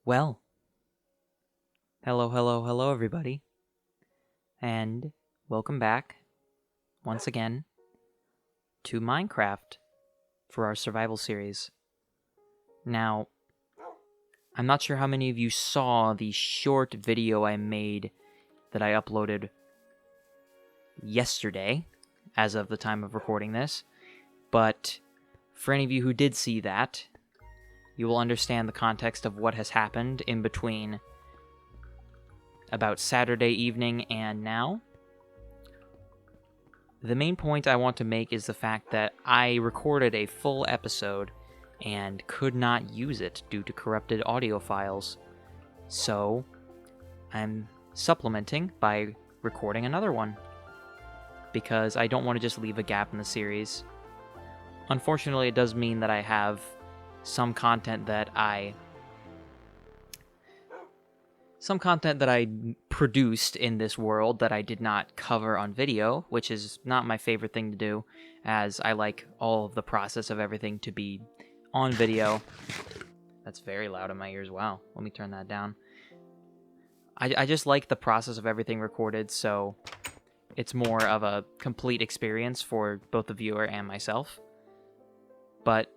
Well, hello, everybody, and welcome back once again to Minecraft for our survival series. Now, I'm not sure how many of you saw the short video I made that I uploaded yesterday, as of the time of recording this, but for any of you who did see that, you will understand the context of what has happened in between about Saturday evening and now. The main point I want to make is the fact that I recorded a full episode and could not use it due to corrupted audio files. So, I'm supplementing by recording another one, because I don't want to just leave a gap in the series. Unfortunately, it does mean that I have some content that I produced in this world that I did not cover on video, which is not my favorite thing to do, as I like all of the process of everything to be on video. That's very loud in my ears. Wow, let me turn that down. I just like the process of everything recorded, so it's more of a complete experience for both the viewer and myself. But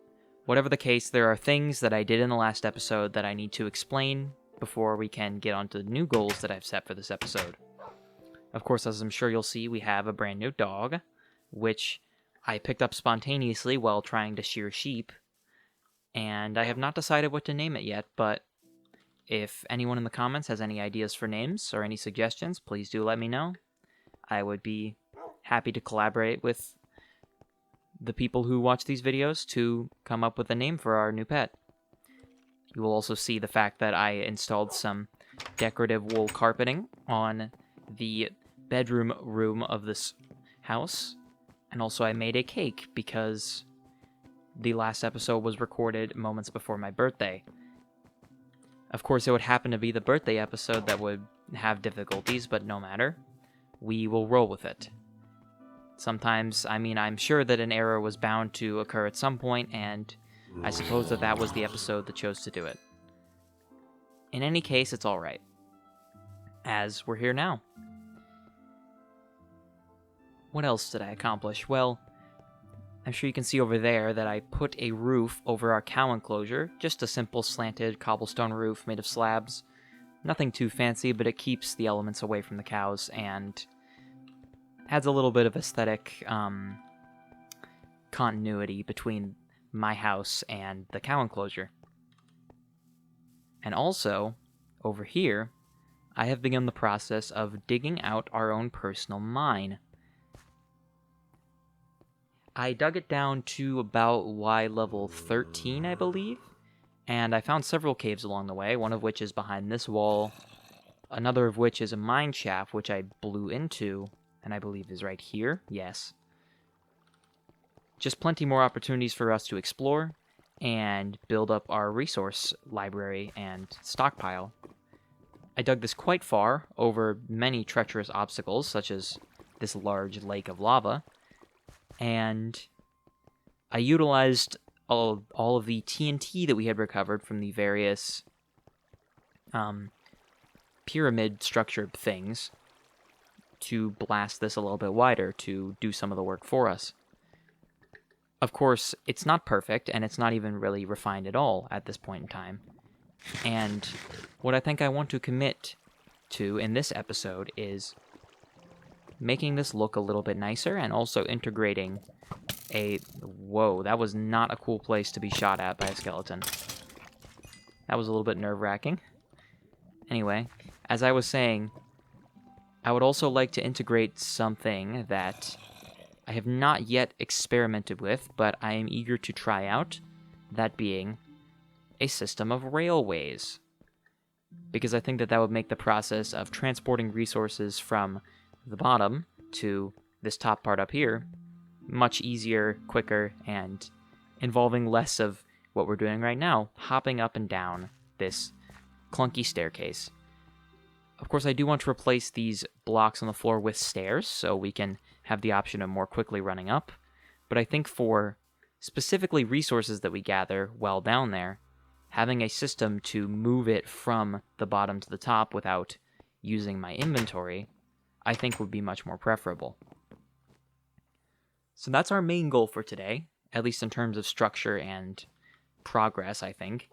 whatever the case, there are things that I did in the last episode that I need to explain before we can get on to the new goals that I've set for this episode. Of course, as I'm sure you'll see, we have a brand new dog, which I picked up spontaneously while trying to shear sheep, and I have not decided what to name it yet, but if anyone in the comments has any ideas for names or any suggestions, please do let me know. I would be happy to collaborate with the people who watch these videos to come up with a name for our new pet. You will also see the fact that I installed some decorative wool carpeting on the bedroom room of this house, and also I made a cake because the last episode was recorded moments before my birthday. Of course, it would happen to be the birthday episode that would have difficulties, but no matter. We will roll with it. Sometimes, I'm sure that an error was bound to occur at some point, and I suppose that was the episode that chose to do it. In any case, it's alright, as we're here now. What else did I accomplish? Well, I'm sure you can see over there that I put a roof over our cow enclosure, just a simple slanted cobblestone roof made of slabs. Nothing too fancy, but it keeps the elements away from the cows and adds a little bit of aesthetic continuity between my house and the cow enclosure. And also, over here, I have begun the process of digging out our own personal mine. I dug it down to about Y level 13, I believe, and I found several caves along the way, one of which is behind this wall, another of which is a mine shaft, which I blew into, and I believe is right here, yes. Just plenty more opportunities for us to explore and build up our resource library and stockpile. I dug this quite far over many treacherous obstacles, such as this large lake of lava, and I utilized all of the TNT that we had recovered from the various pyramid structured things to blast this a little bit wider to do some of the work for us. Of course, it's not perfect, and it's not even really refined at all at this point in time. And what I think I want to commit to in this episode is making this look a little bit nicer, and also integrating Whoa, that was not a cool place to be shot at by a skeleton. That was a little bit nerve-wracking. Anyway, as I was saying, I would also like to integrate something that I have not yet experimented with, but I am eager to try out, that being a system of railways. Because I think that would make the process of transporting resources from the bottom to this top part up here much easier, quicker, and involving less of what we're doing right now, hopping up and down this clunky staircase. Of course, I do want to replace these blocks on the floor with stairs, so we can have the option of more quickly running up. But I think for specifically resources that we gather while down there, having a system to move it from the bottom to the top without using my inventory, I think would be much more preferable. So that's our main goal for today, at least in terms of structure and progress, I think.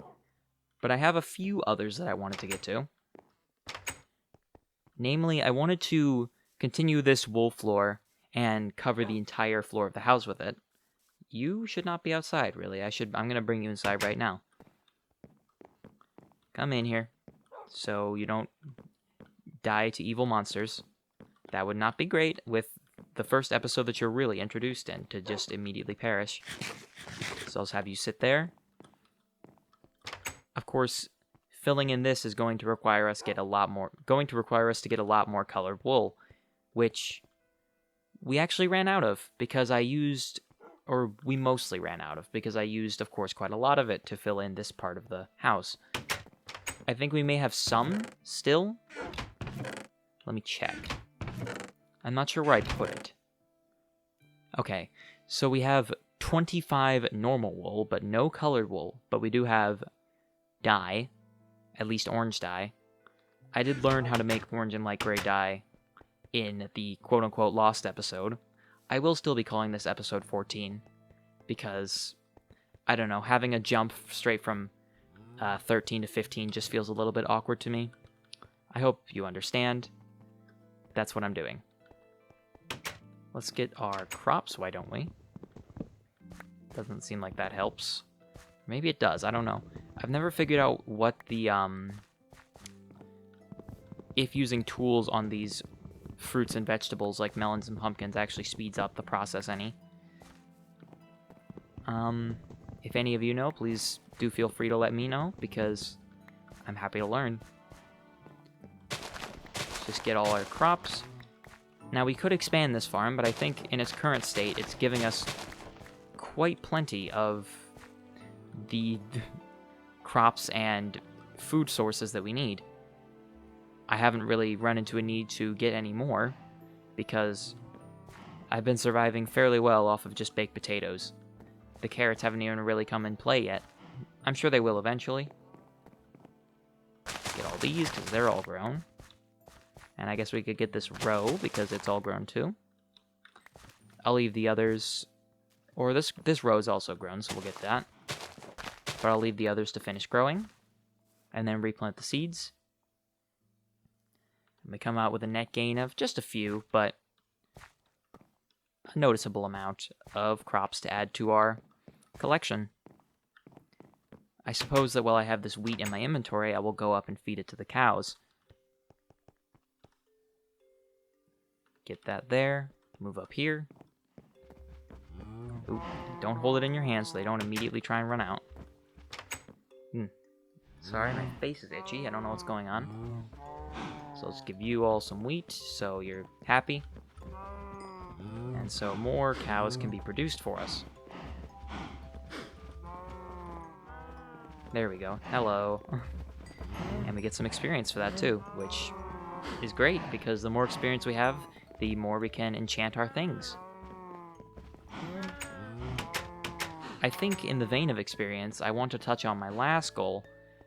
But I have a few others that I wanted to get to. Namely, I wanted to continue this wool floor and cover the entire floor of the house with it. You should not be outside, really. I'm going to bring you inside right now. Come in here so you don't die to evil monsters. That would not be great with the first episode that you're really introduced in, to just immediately perish. So I'll just have you sit there. Of course, filling in this is going to require us to get a lot more colored wool, which we actually ran out of because we mostly ran out of because I used, of course, quite a lot of it to fill in this part of the house. I think we may have some still. Let me check. I'm not sure where I'd put it. Okay, so we have 25 normal wool, but no colored wool. But we do have dye, at least orange dye. I did learn how to make orange and light gray dye in the quote-unquote lost episode. I will still be calling this episode 14, because, I don't know, having a jump straight from 13 to 15 just feels a little bit awkward to me. I hope you understand. That's what I'm doing. Let's get our crops, why don't we? Doesn't seem like that helps. Maybe it does, I don't know. I've never figured out what the, if using tools on these fruits and vegetables like melons and pumpkins actually speeds up the process any. If any of you know, please do feel free to let me know, because I'm happy to learn. Just get all our crops. Now, we could expand this farm, but I think in its current state, it's giving us quite plenty of the crops and food sources that we need. I haven't really run into a need to get any more, because I've been surviving fairly well off of just baked potatoes. The carrots haven't even really come in play yet. I'm sure they will eventually. Get all these, because they're all grown. And I guess we could get this row, because it's all grown too. I'll leave the others... Or this row is also grown, so we'll get that. But I'll leave the others to finish growing. And then replant the seeds. And we come out with a net gain of just a few, but a noticeable amount of crops to add to our collection. I suppose that while I have this wheat in my inventory, I will go up and feed it to the cows. Get that there. Move up here. Ooh, don't hold it in your hand so they don't immediately try and run out. Sorry, my face is itchy. I don't know what's going on. So let's give you all some wheat so you're happy. And so more cows can be produced for us. There we go. Hello. And we get some experience for that too, which is great, because the more experience we have, the more we can enchant our things. I think in the vein of experience, I want to touch on my last goal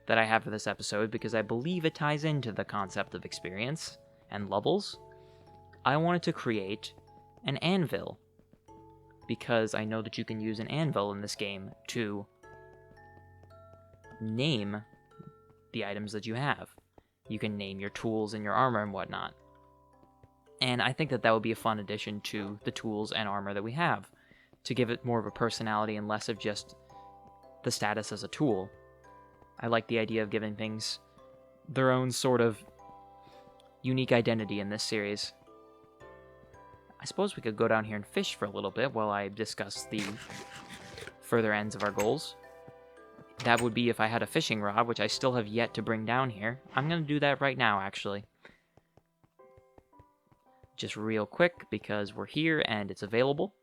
that I have for this episode, because I believe it ties into the concept of experience and levels. I wanted to create an anvil, because I know that you can use an anvil in this game to name the items that you have. You can name your tools and your armor and whatnot. And I think that that would be a fun addition to the tools and armor that we have, to give it more of a personality and less of just the status as a tool. I like the idea of giving things their own sort of unique identity in this series. I suppose we could go down here and fish for a little bit while I discuss the further ends of our goals. That would be if I had a fishing rod, which I still have yet to bring down here. I'm going to do that right now, actually. Just real quick, because we're here and it's available.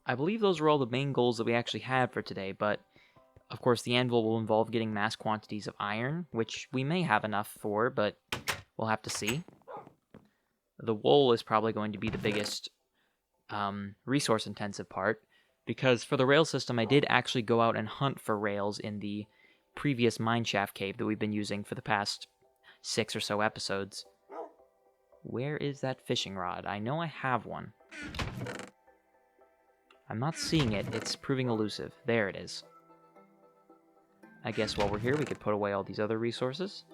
I believe those were all the main goals that we actually had for today, but of course the anvil will involve getting mass quantities of iron, which we may have enough for, but we'll have to see. The wool is probably going to be the biggest resource-intensive part, Because for the rail system, I did actually go out and hunt for rails in the previous mineshaft cave that we've been using for the past 6 or so episodes. Where is that fishing rod? I know I have one. I'm not seeing it. It's proving elusive. There it is. I guess while we're here, we could put away all these other resources.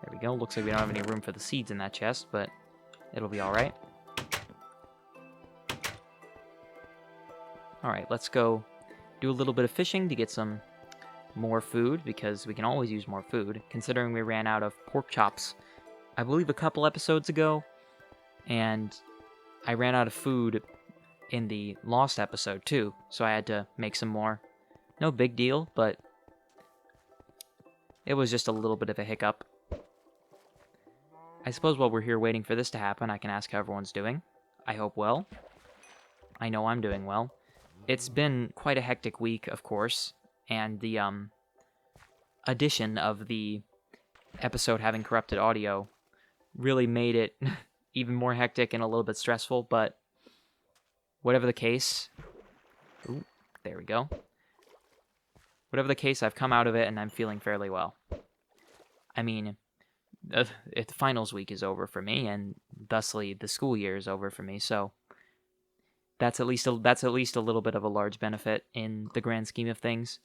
There we go. Looks like we don't have any room for the seeds in that chest, but it'll be alright. Alright, let's go do a little bit of fishing to get some more food, because we can always use more food, considering we ran out of pork chops, I believe a couple episodes ago, and I ran out of food in the Lost episode too, so I had to make some more. No big deal, but it was just a little bit of a hiccup. I suppose while we're here waiting for this to happen, I can ask how everyone's doing. I hope well. I know I'm doing well. It's been quite a hectic week, of course, and the addition of the episode having corrupted audio really made it even more hectic and a little bit stressful, but whatever the case... Ooh, there we go. Whatever the case, I've come out of it and I'm feeling fairly well. I mean, the finals week is over for me, and thusly the school year is over for me, so that's at least a little bit of a large benefit in the grand scheme of things.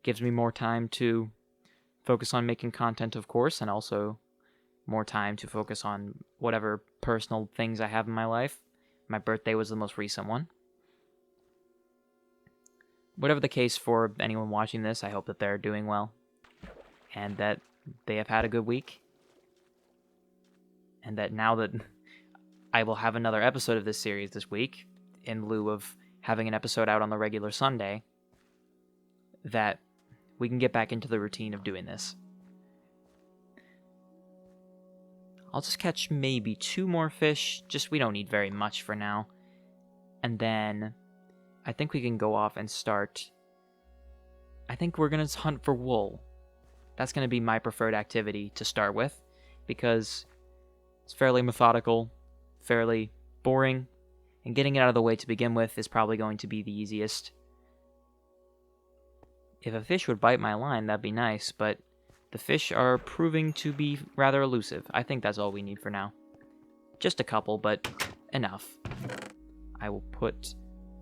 Gives me more time to focus on making content, of course, and also more time to focus on whatever personal things I have in my life. My birthday was the most recent one. Whatever the case for anyone watching this, I hope that they're doing well, and that they have had a good week, and that now that I will have another episode of this series this week, in lieu of having an episode out on the regular Sunday, that we can get back into the routine of doing this. I'll just catch maybe 2 more fish, we don't need very much for now. And then I think we can go off and start... I think we're going to hunt for wool. That's going to be my preferred activity to start with, because it's fairly methodical, fairly boring, and getting it out of the way to begin with is probably going to be the easiest. If a fish would bite my line, that'd be nice, but the fish are proving to be rather elusive. I think that's all we need for now. Just a couple, but enough. I will put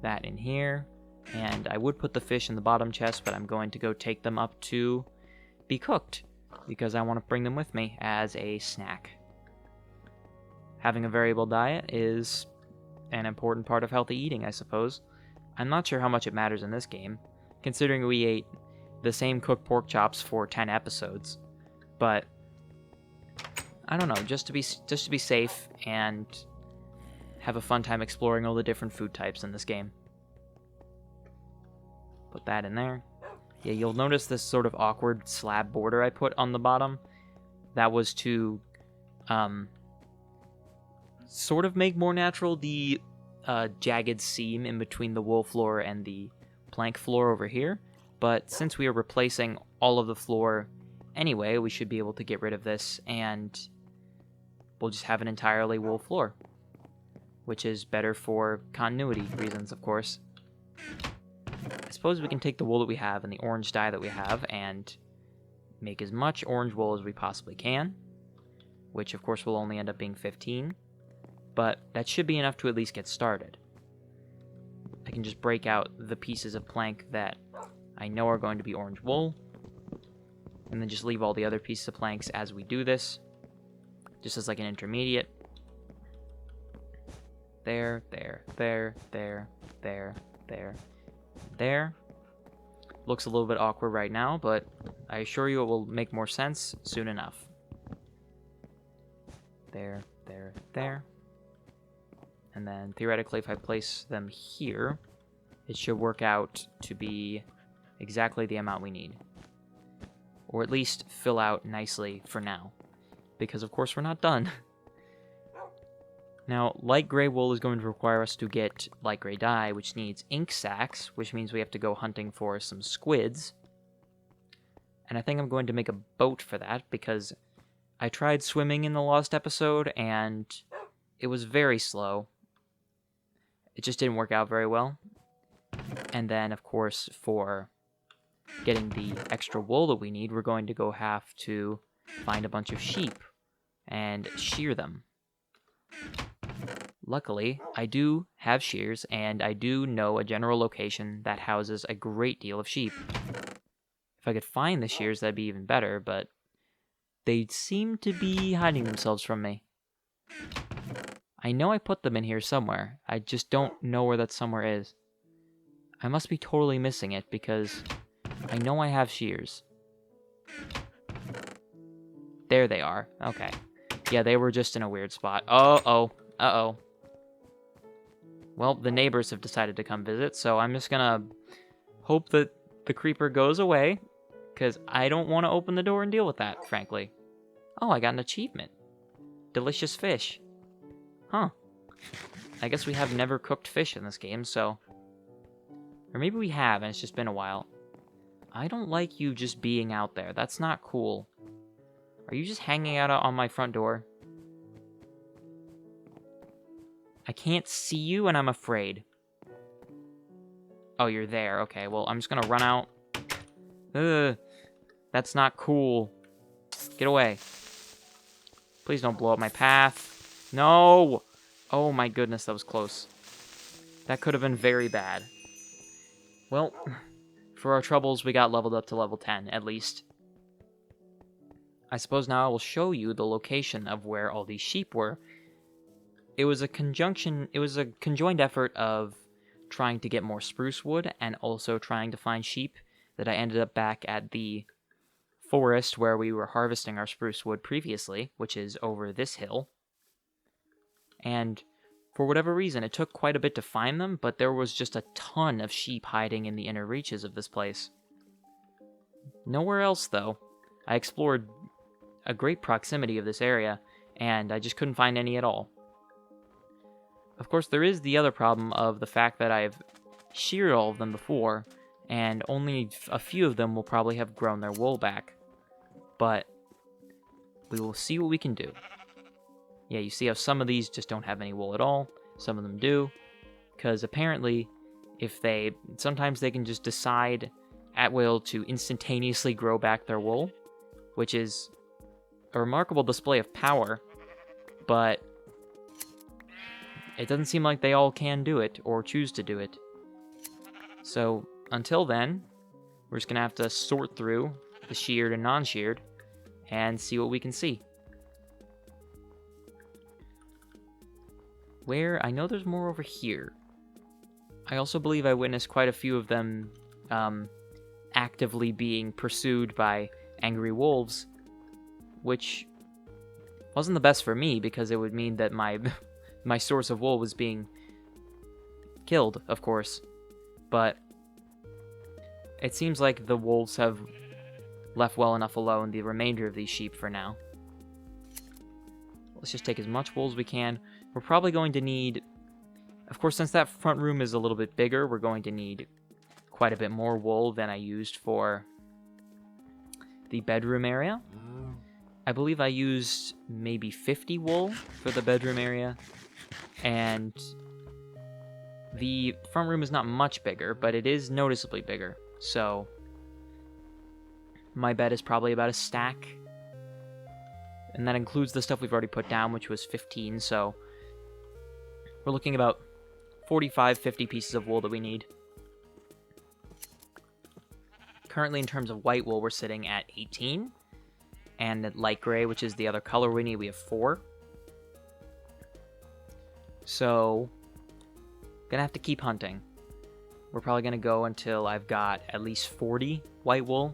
that in here, and I would put the fish in the bottom chest, but I'm going to go take them up to be cooked, because I want to bring them with me as a snack. Having a variable diet is an important part of healthy eating, I suppose. I'm not sure how much it matters in this game, considering we ate the same cooked pork chops for 10 episodes. But I don't know, just to be safe and have a fun time exploring all the different food types in this game. Put that in there. Yeah, you'll notice this sort of awkward slab border I put on the bottom. That was to sort of make more natural the jagged seam in between the wool floor and the plank floor over here. But since we are replacing all of the floor anyway, we should be able to get rid of this, and we'll just have an entirely wool floor, which is better for continuity reasons, of course. I suppose we can take the wool that we have and the orange dye that we have and make as much orange wool as we possibly can, which of course will only end up being 15, but that should be enough to at least get started. I can just break out the pieces of plank that I know are going to be orange wool, and then just leave all the other pieces of planks as we do this, just as like an intermediate. There, there, there, there, there, there, there. Looks a little bit awkward right now, but I assure you it will make more sense soon enough. There, there, there. And then theoretically, if I place them here, it should work out to be exactly the amount we need. Or at least fill out nicely for now, because of course we're not done. Now, light gray wool is going to require us to get light gray dye, which needs ink sacs, which means we have to go hunting for some squids. And I think I'm going to make a boat for that, because I tried swimming in the Lost episode, and it was very slow. It just didn't work out very well. And then, of course, for getting the extra wool that we need, we're going to go have to find a bunch of sheep and shear them. Luckily, I do have shears, and I do know a general location that houses a great deal of sheep. If I could find the shears, that'd be even better, but they seem to be hiding themselves from me. I know I put them in here somewhere. I just don't know where that somewhere is. I must be totally missing it, because I know I have shears. There they are. Okay. Yeah, they were just in a weird spot. Uh-oh. Uh-oh. Well, the neighbors have decided to come visit, so I'm just gonna hope that the creeper goes away, because I don't want to open the door and deal with that, frankly. Oh, I got an achievement. Delicious fish. Huh. I guess we have never cooked fish in this game, so... Or maybe we have, and it's just been a while. I don't like you just being out there. That's not cool. Are you just hanging out on my front door? I can't see you, and I'm afraid. Oh, you're there. Okay, well, I'm just gonna run out. Ugh. That's not cool. Get away. Please don't blow up my path. No! Oh my goodness, that was close. That could have been very bad. Well, for our troubles, we got leveled up to level 10, at least. I suppose now I will show you the location of where all these sheep were. It was a conjoined effort of trying to get more spruce wood and also trying to find sheep that I ended up back at the forest where we were harvesting our spruce wood previously, which is over this hill. And for whatever reason, it took quite a bit to find them, but there was just a ton of sheep hiding in the inner reaches of this place. Nowhere else, though. I explored a great proximity of this area, and I just couldn't find any at all. Of course, there is the other problem of the fact that I've sheared all of them before, and only a few of them will probably have grown their wool back. But we will see what we can do. Yeah, you see how some of these just don't have any wool at all. Some of them do. Because apparently, sometimes they can just decide at will to instantaneously grow back their wool, which is a remarkable display of power, but it doesn't seem like they all can do it or choose to do it. So until then, we're just going to have to sort through the sheared and non-sheared and see what we can see. Where? I know there's more over here. I also believe I witnessed quite a few of them actively being pursued by angry wolves, which wasn't the best for me because it would mean that my source of wool was being killed, of course. But it seems like the wolves have left well enough alone the remainder of these sheep for now. Let's just take as much wool as we can. We're probably going to need... Of course, since that front room is a little bit bigger, we're going to need quite a bit more wool than I used for the bedroom area. I believe I used maybe 50 wool for the bedroom area. And the front room is not much bigger, but it is noticeably bigger. So my bed is probably about a stack. And that includes the stuff we've already put down, which was 15, so we're looking about 45, 50 pieces of wool that we need. Currently, in terms of white wool, we're sitting at 18. And at light gray, which is the other color we need, we have 4. So, gonna have to keep hunting. We're probably gonna go until I've got at least 40 white wool,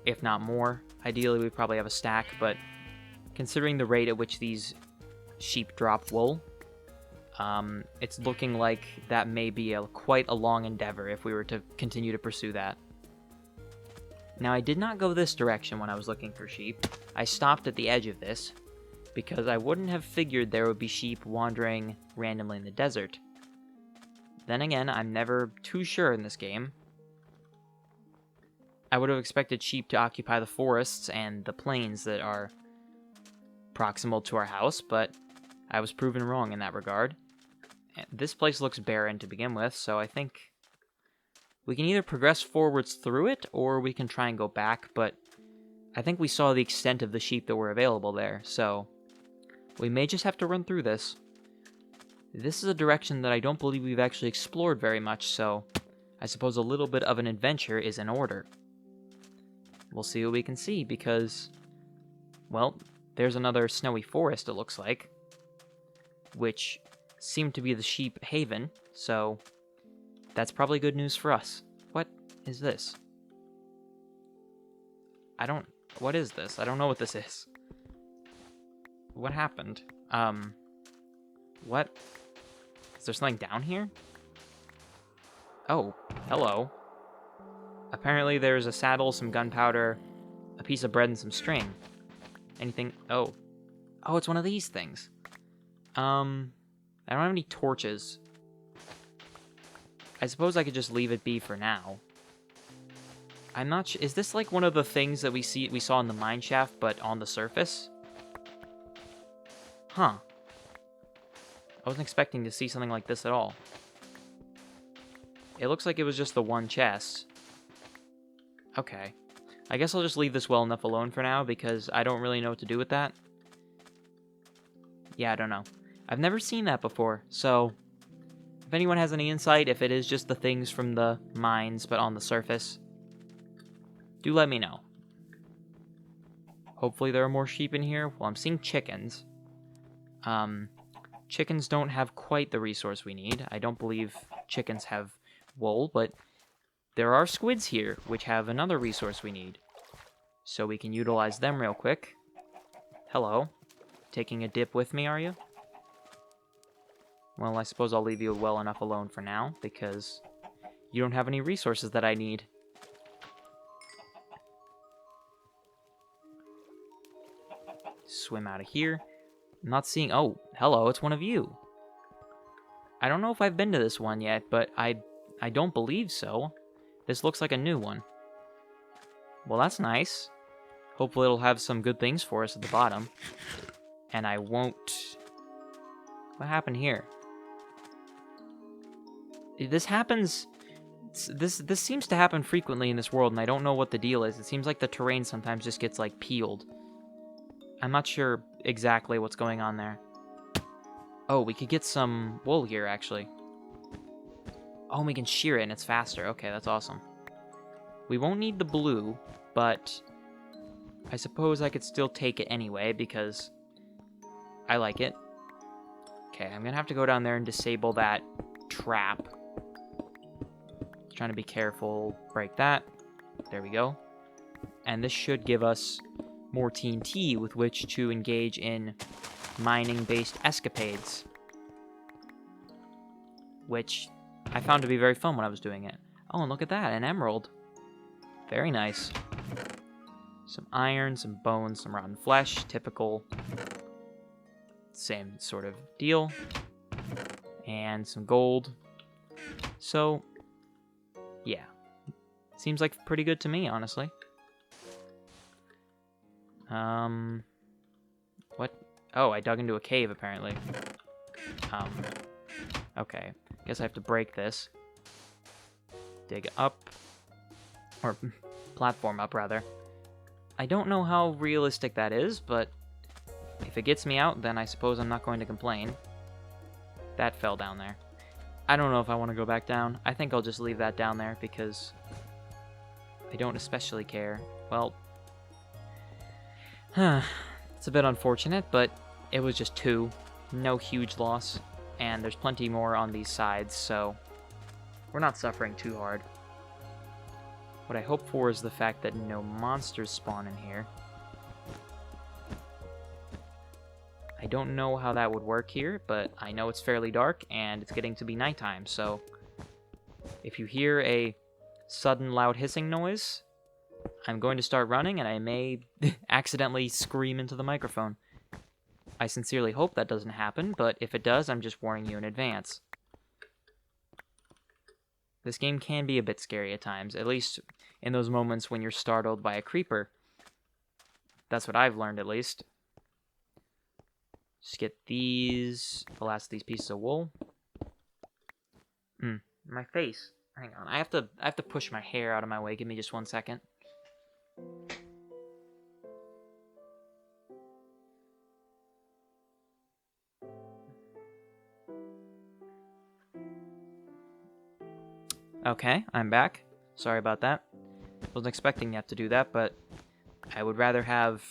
if not more. Ideally, we probably have a stack, but considering the rate at which these sheep drop wool, it's looking like that may be quite a long endeavor if we were to continue to pursue that. Now, I did not go this direction when I was looking for sheep. I stopped at the edge of this, because I wouldn't have figured there would be sheep wandering randomly in the desert. Then again, I'm never too sure in this game. I would have expected sheep to occupy the forests and the plains that are proximal to our house, but I was proven wrong in that regard. This place looks barren to begin with, so I think we can either progress forwards through it, or we can try and go back, but I think we saw the extent of the sheep that were available there, so we may just have to run through this. This is a direction that I don't believe we've actually explored very much, so I suppose a little bit of an adventure is in order. We'll see what we can see, because, well, there's another snowy forest, it looks like, which seemed to be the sheep haven, so that's probably good news for us. What is this? What is this? I don't know what this is. What happened? What? Is there something down here? Oh, hello. Apparently there's a saddle, some gunpowder, a piece of bread, and some string. Anything? Oh. Oh, it's one of these things. I don't have any torches. I suppose I could just leave it be for now. I'm not sure. Is this like one of the things that we saw in the mine shaft, but on the surface? Huh. I wasn't expecting to see something like this at all. It looks like it was just the one chest. Okay. I guess I'll just leave this well enough alone for now, because I don't really know what to do with that. Yeah, I don't know. I've never seen that before, so if anyone has any insight, if it is just the things from the mines, but on the surface, do let me know. Hopefully there are more sheep in here. Well, I'm seeing chickens. Chickens don't have quite the resource we need. I don't believe chickens have wool, but there are squids here, which have another resource we need. So we can utilize them real quick. Hello. Taking a dip with me, are you? Well, I suppose I'll leave you well enough alone for now, because you don't have any resources that I need. Swim out of here. I'm not seeing... Oh, hello, it's one of you. I don't know if I've been to this one yet, but I don't believe so. This looks like a new one. Well, that's nice. Hopefully it'll have some good things for us at the bottom. And I won't... What happened here? This happens... This seems to happen frequently in this world, and I don't know what the deal is. It seems like the terrain sometimes just gets, like, peeled. I'm not sure exactly what's going on there. Oh, we could get some wool here, actually. Oh, we can shear it, and it's faster. Okay, that's awesome. We won't need the blue, but I suppose I could still take it anyway, because I like it. Okay, I'm gonna have to go down there and disable that trap. Trying to be careful. Break that. There we go. And this should give us more TNT with which to engage in mining-based escapades, which I found to be very fun when I was doing it. Oh, and look at that, an emerald. Very nice. Some iron, some bones, some rotten flesh, typical, same sort of deal. And some gold. So, yeah. Seems like pretty good to me, honestly. What? Oh, I dug into a cave, apparently. Okay. Guess I have to break this. Dig up. Or, platform up, rather. I don't know how realistic that is, but if it gets me out, then I suppose I'm not going to complain. That fell down there. I don't know if I want to go back down. I think I'll just leave that down there, because I don't especially care. Well... It's a bit unfortunate, but it was just 2. No huge loss. And there's plenty more on these sides, so we're not suffering too hard. What I hope for is the fact that no monsters spawn in here. I don't know how that would work here, but I know it's fairly dark, and it's getting to be nighttime, so if you hear a sudden loud hissing noise, I'm going to start running, and I may accidentally scream into the microphone. I sincerely hope that doesn't happen, but if it does, I'm just warning you in advance. This game can be a bit scary at times, at least in those moments when you're startled by a creeper. That's what I've learned, at least. Just get these, the last of these pieces of wool. My face. Hang on. I have to push my hair out of my way. Give me just 1 second. Okay, I'm back. Sorry about that. Wasn't expecting you to have to do that, but I would rather have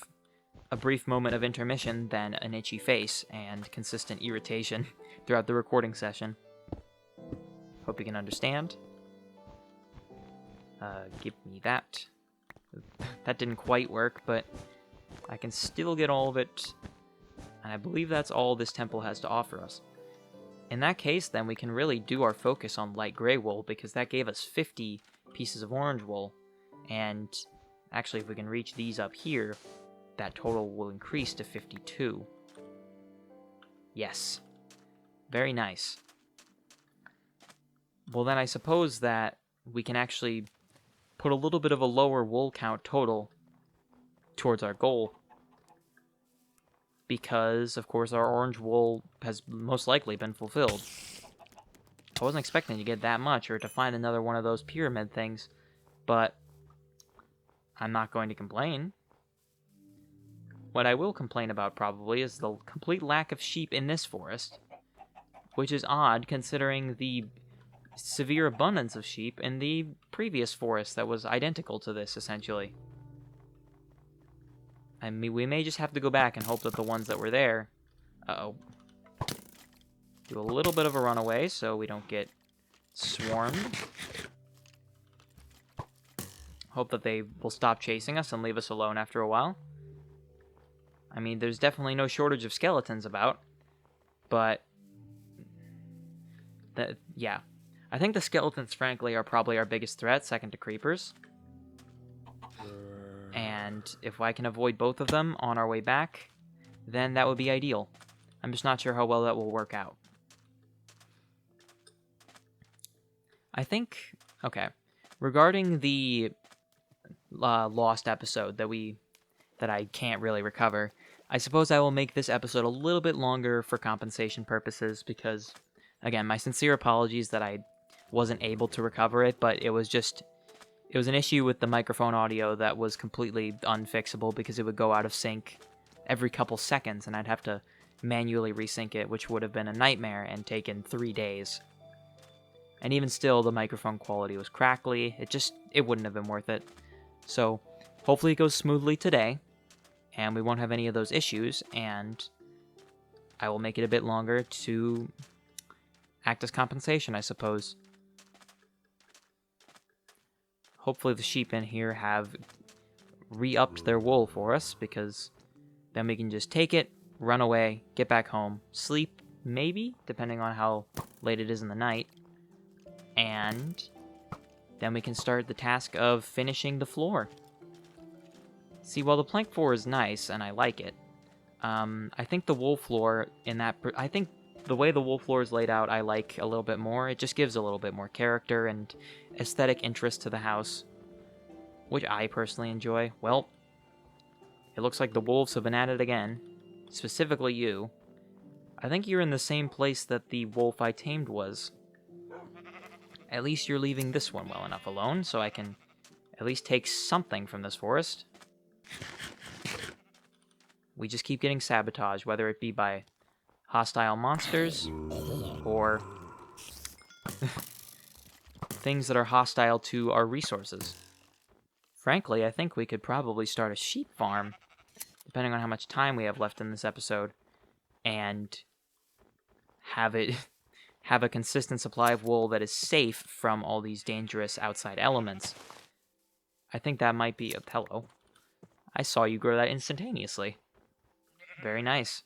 a brief moment of intermission than an itchy face and consistent irritation throughout the recording session. Hope you can understand. Give me that. That didn't quite work, but I can still get all of it, and I believe that's all this temple has to offer us. In that case, then, we can really do our focus on light gray wool, because that gave us 50 pieces of orange wool, and actually, if we can reach these up here, that total will increase to 52. Yes. Very nice. Well, then I suppose that we can actually put a little bit of a lower wool count total towards our goal, because, of course, our orange wool has most likely been fulfilled. I wasn't expecting to get that much, or to find another one of those pyramid things, but I'm not going to complain. What I will complain about, probably, is the complete lack of sheep in this forest, which is odd, considering the severe abundance of sheep in the previous forest that was identical to this, essentially. I mean, we may just have to go back and hope that the ones that were there... Uh-oh. Do a little bit of a runaway so we don't get swarmed. Hope that they will stop chasing us and leave us alone after a while. I mean, there's definitely no shortage of skeletons about, but... yeah. I think the skeletons, frankly, are probably our biggest threat, second to creepers. And if I can avoid both of them on our way back, then that would be ideal. I'm just not sure how well that will work out. I think... okay. Regarding the lost episode that I can't really recover, I suppose I will make this episode a little bit longer for compensation purposes, because, again, my sincere apologies that I wasn't able to recover it, but it was an issue with the microphone audio that was completely unfixable, because it would go out of sync every couple seconds, and I'd have to manually resync it, which would have been a nightmare and taken 3 days. And even still, the microphone quality was crackly. It wouldn't have been worth it. So, hopefully it goes smoothly today, and we won't have any of those issues, and I will make it a bit longer to act as compensation, I suppose. Hopefully the sheep in here have re-upped their wool for us, because then we can just take it, run away, get back home, sleep, maybe, depending on how late it is in the night, and then we can start the task of finishing the floor. See, while the plank floor is nice, and I like it, I think the wool floor I think the way the wool floor is laid out, I like a little bit more. It just gives a little bit more character and aesthetic interest to the house, which I personally enjoy. Well, it looks like the wolves have been at it again. Specifically you. I think you're in the same place that the wolf I tamed was. At least you're leaving this one well enough alone, so I can at least take something from this forest. We just keep getting sabotaged, whether it be by hostile monsters or things that are hostile to our resources. Frankly, I think we could probably start a sheep farm, depending on how much time we have left in this episode, and have a consistent supply of wool that is safe from all these dangerous outside elements. I think that might be a hello. I saw you grow that instantaneously. Very nice.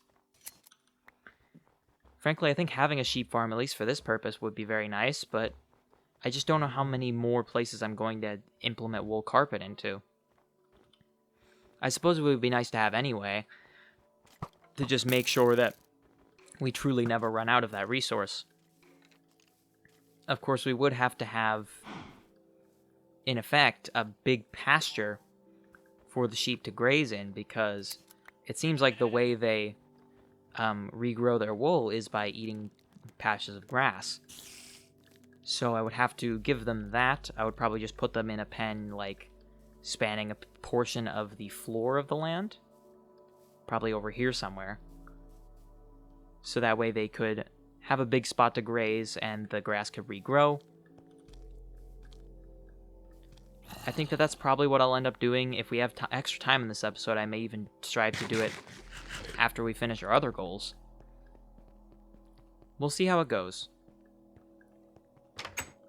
Frankly, I think having a sheep farm, at least for this purpose, would be very nice, but I just don't know how many more places I'm going to implement wool carpet into. I suppose it would be nice to have anyway, to just make sure that we truly never run out of that resource. Of course, we would have to have, in effect, a big pasture for the sheep to graze in, because it seems like the way they regrow their wool is by eating patches of grass. So I would have to give them that. I would probably just put them in a pen, like, spanning a portion of the floor of the land. Probably over here somewhere. So that way they could have a big spot to graze and the grass could regrow. I think that that's probably what I'll end up doing. If we have extra time in this episode, I may even strive to do it after we finish our other goals. We'll see how it goes.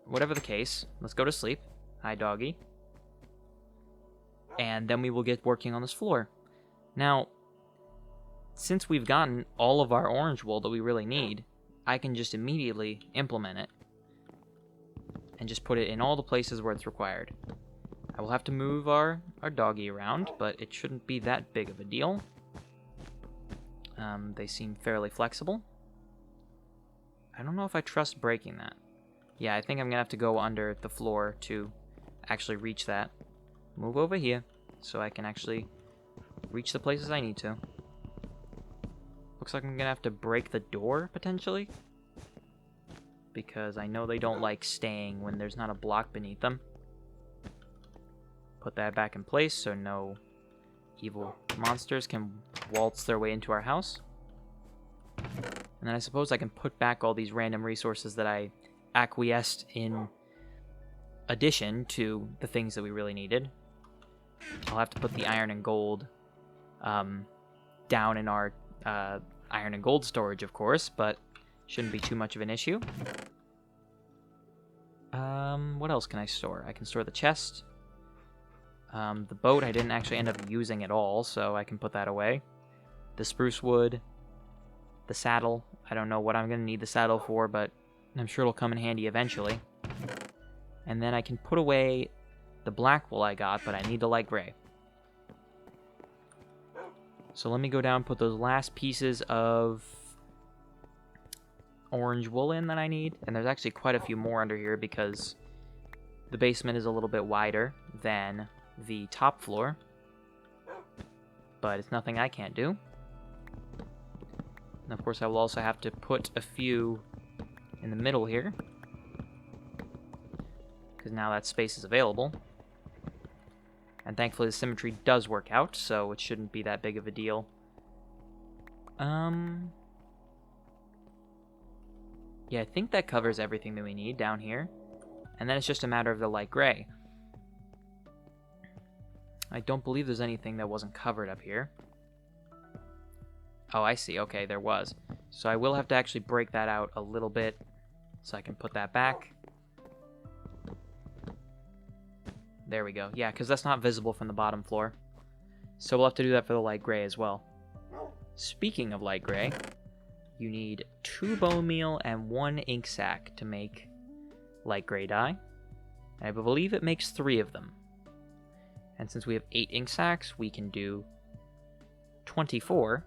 Whatever the case, let's go to sleep. Hi, doggy. And then we will get working on this floor. Now, since we've gotten all of our orange wool that we really need, I can just immediately implement it and just put it in all the places where it's required. I will have to move our doggy around, but it shouldn't be that big of a deal. They seem fairly flexible. I don't know if I trust breaking that. Yeah, I think I'm going to have to go under the floor to actually reach that. Move over here so I can actually reach the places I need to. Looks like I'm going to have to break the door, potentially. Because I know they don't like staying when there's not a block beneath them. Put that back in place so no evil monsters can waltz their way into our house. And then I suppose I can put back all these random resources that I acquiesced in addition to the things that we really needed. I'll have to put the iron and gold down in our iron and gold storage, of course, but shouldn't be too much of an issue. What else can I store? I can store the chest. The boat I didn't actually end up using at all, so I can put that away. The spruce wood. The saddle. I don't know what I'm going to need the saddle for, but I'm sure it'll come in handy eventually. And then I can put away the black wool I got, but I need the light gray. So let me go down and put those last pieces of orange wool in that I need. And there's actually quite a few more under here because the basement is a little bit wider than the top floor. But it's nothing I can't do. And of course I will also have to put a few in the middle here, because now that space is available. And thankfully the symmetry does work out, so it shouldn't be that big of a deal. Yeah, I think that covers everything that we need down here. And then it's just a matter of the light gray. I don't believe there's anything that wasn't covered up here. Oh, I see. Okay, there was. So I will have to actually break that out a little bit so I can put that back. There we go. Yeah, because that's not visible from the bottom floor. So we'll have to do that for the light gray as well. Speaking of light gray, you need 2 bone meal and 1 ink sac to make light gray dye. And I believe it makes 3 of them. And since we have 8 ink sacs, we can do 24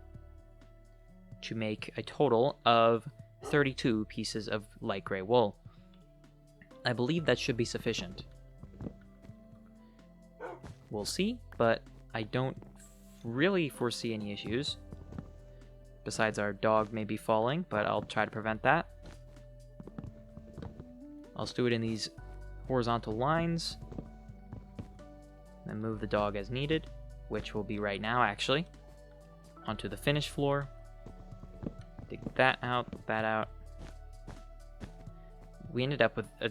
to make a total of 32 pieces of light gray wool. I believe that should be sufficient. We'll see, but I don't really foresee any issues. Besides our dog may be falling, but I'll try to prevent that. I'll just do it in these horizontal lines. Then move the dog as needed, which will be right now actually, onto the finished floor. Dig that out, that out. We ended up with a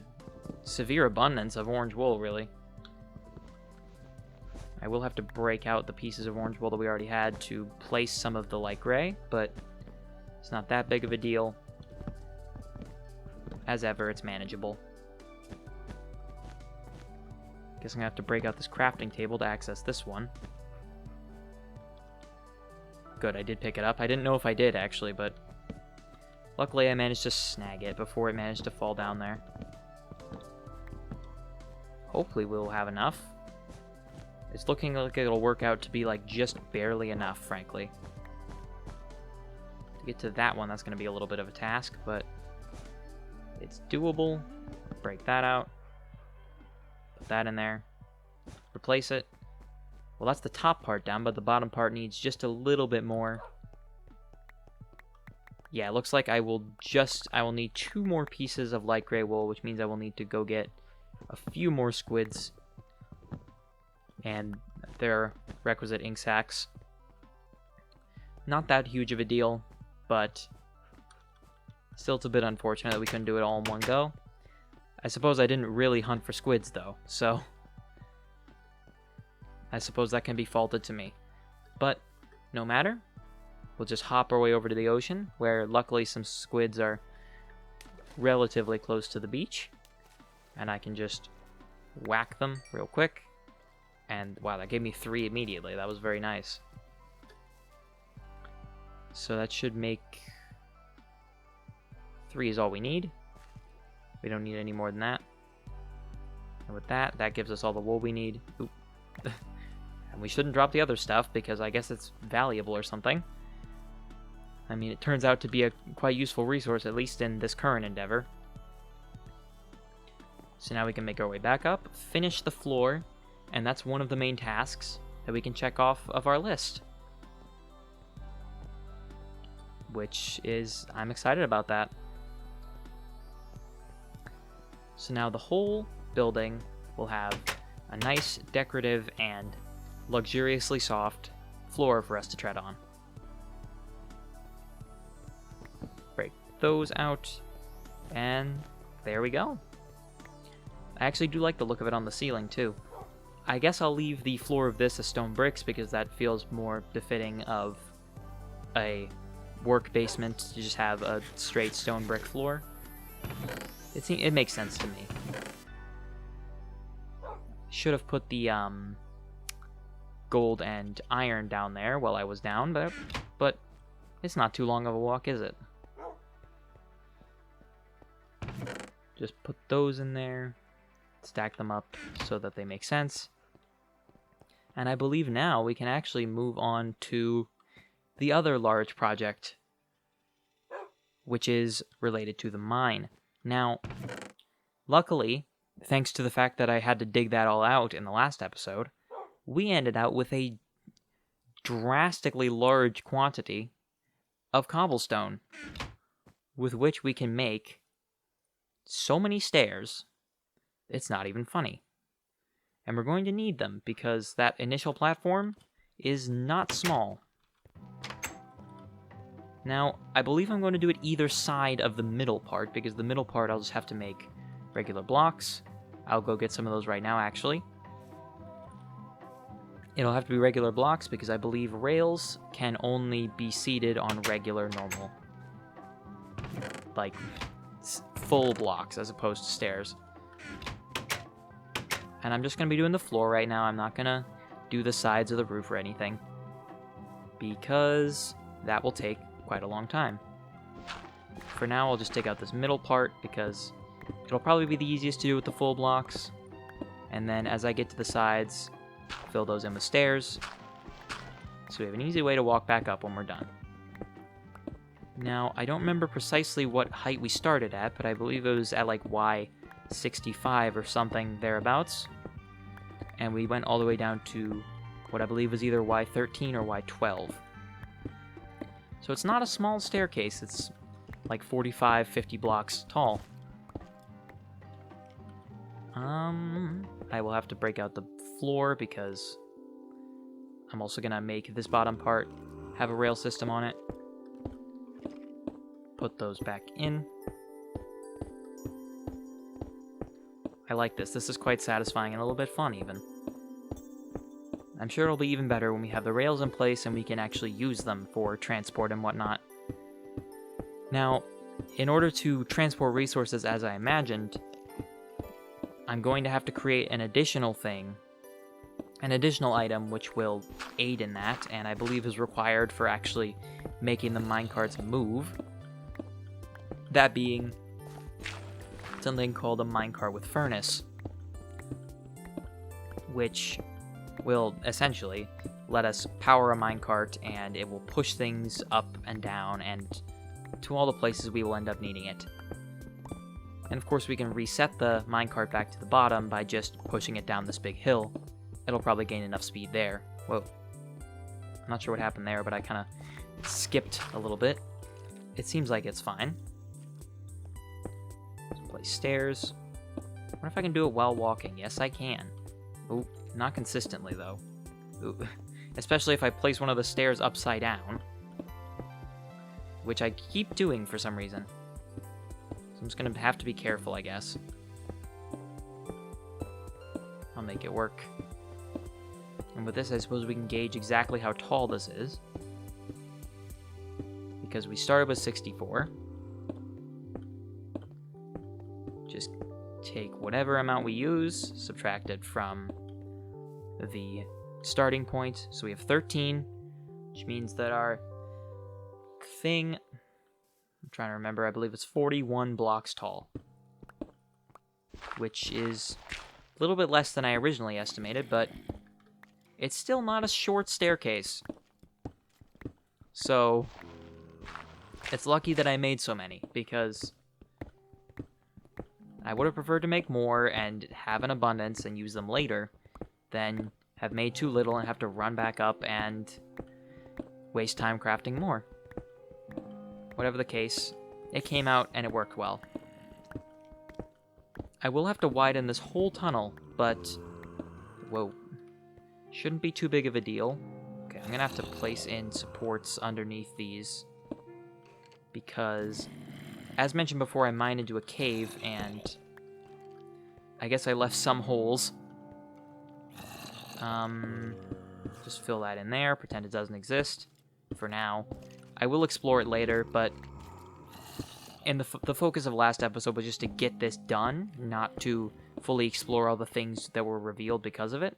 severe abundance of orange wool, really. I will have to break out the pieces of orange wool that we already had to place some of the light gray, but it's not that big of a deal. As ever, it's manageable. Guess I'm gonna have to break out this crafting table to access this one. Good, I did pick it up. I didn't know if I did, actually, but luckily I managed to snag it before it managed to fall down there. Hopefully we'll have enough. It's looking like it'll work out to be like just barely enough, frankly. To get to that one, that's going to be a little bit of a task, but it's doable. Break that out. Put that in there. Replace it. Well, that's the top part down, but the bottom part needs just a little bit more. Yeah, it looks like I will need 2 more pieces of light gray wool, which means I will need to go get a few more squids and their requisite ink sacs. Not that huge of a deal, but still it's a bit unfortunate that we couldn't do it all in one go. I suppose I didn't really hunt for squids though, so I suppose that can be faulted to me. But no matter. We'll just hop our way over to the ocean, where luckily some squids are relatively close to the beach. And I can just whack them real quick. And wow, that gave me 3 immediately. That was very nice. So that should make 3 is all we need. We don't need any more than that. And with that, that gives us all the wool we need. Oop. And we shouldn't drop the other stuff because I guess it's valuable or something. I mean, it turns out to be a quite useful resource, at least in this current endeavor. So now we can make our way back up, finish the floor, and that's one of the main tasks that we can check off of our list. Which is, I'm excited about that. So now the whole building will have a nice, decorative, and luxuriously soft floor for us to tread on. Break those out, and there we go. I actually do like the look of it on the ceiling too. I guess I'll leave the floor of this as stone bricks because that feels more befitting of a work basement to just have a straight stone brick floor. It makes sense to me. Should have put the gold and iron down there while I was down, but it's not too long of a walk, is it? Just put those in there, stack them up so that they make sense. And I believe now we can actually move on to the other large project, which is related to the mine. Now, luckily, thanks to the fact that I had to dig that all out in the last episode, we ended out with a drastically large quantity of cobblestone, with which we can make so many stairs, it's not even funny. And we're going to need them because that initial platform is not small. Now, I believe I'm going to do it either side of the middle part, because the middle part I'll just have to make regular blocks. I'll go get some of those right now, actually. It'll have to be regular blocks because I believe rails can only be seated on regular, normal, like, full blocks as opposed to stairs. And I'm just going to be doing the floor right now. I'm not going to do the sides of the roof or anything, because that will take quite a long time. For now, I'll just take out this middle part because it'll probably be the easiest to do with the full blocks. And then as I get to the sides, fill those in with stairs, so we have an easy way to walk back up when we're done. Now, I don't remember precisely what height we started at, but I believe it was at like Y65 or something thereabouts. And we went all the way down to what I believe was either Y13 or Y12. So it's not a small staircase, it's like 45, 50 blocks tall. I will have to break out the floor because I'm also gonna make this bottom part have a rail system on it. Put those back in. I like this. This is quite satisfying and a little bit fun even. I'm sure it'll be even better when we have the rails in place and we can actually use them for transport and whatnot. Now, in order to transport resources as I imagined, I'm going to have to create an additional thing, an additional item which will aid in that, and I believe is required for actually making the minecarts move. That being something called a minecart with furnace, which will essentially let us power a minecart, and it will push things up and down and to all the places we will end up needing it. And of course we can reset the minecart back to the bottom by just pushing it down this big hill. It'll probably gain enough speed there. Whoa. I'm not sure what happened there, but I kind of skipped a little bit. it seems like it's fine. Let's place stairs. What if I can do it while walking? Yes, I can. Ooh, not consistently, though. Ooh. Especially if I place one of the stairs upside down. Which I keep doing for some reason. So I'm just going to have to be careful, I guess. I'll make it work. And with this, I suppose we can gauge exactly how tall this is. Because we started with 64. Just take whatever amount we use, subtract it from the starting point. So we have 13, which means that our thing, I'm trying to remember, I believe it's 41 blocks tall. Which is a little bit less than I originally estimated, but it's still not a short staircase. So it's lucky that I made so many, because I would have preferred to make more and have an abundance and use them later than have made too little and have to run back up and waste time crafting more. Whatever the case, it came out and it worked well. I will have to widen this whole tunnel, but whoa, shouldn't be too big of a deal. Okay, I'm gonna have to place in supports underneath these because, as mentioned before, I mined into a cave and I guess I left some holes. Just fill that in there, pretend it doesn't exist for now. I will explore it later, but and the focus of last episode was just to get this done, not to fully explore all the things that were revealed because of it.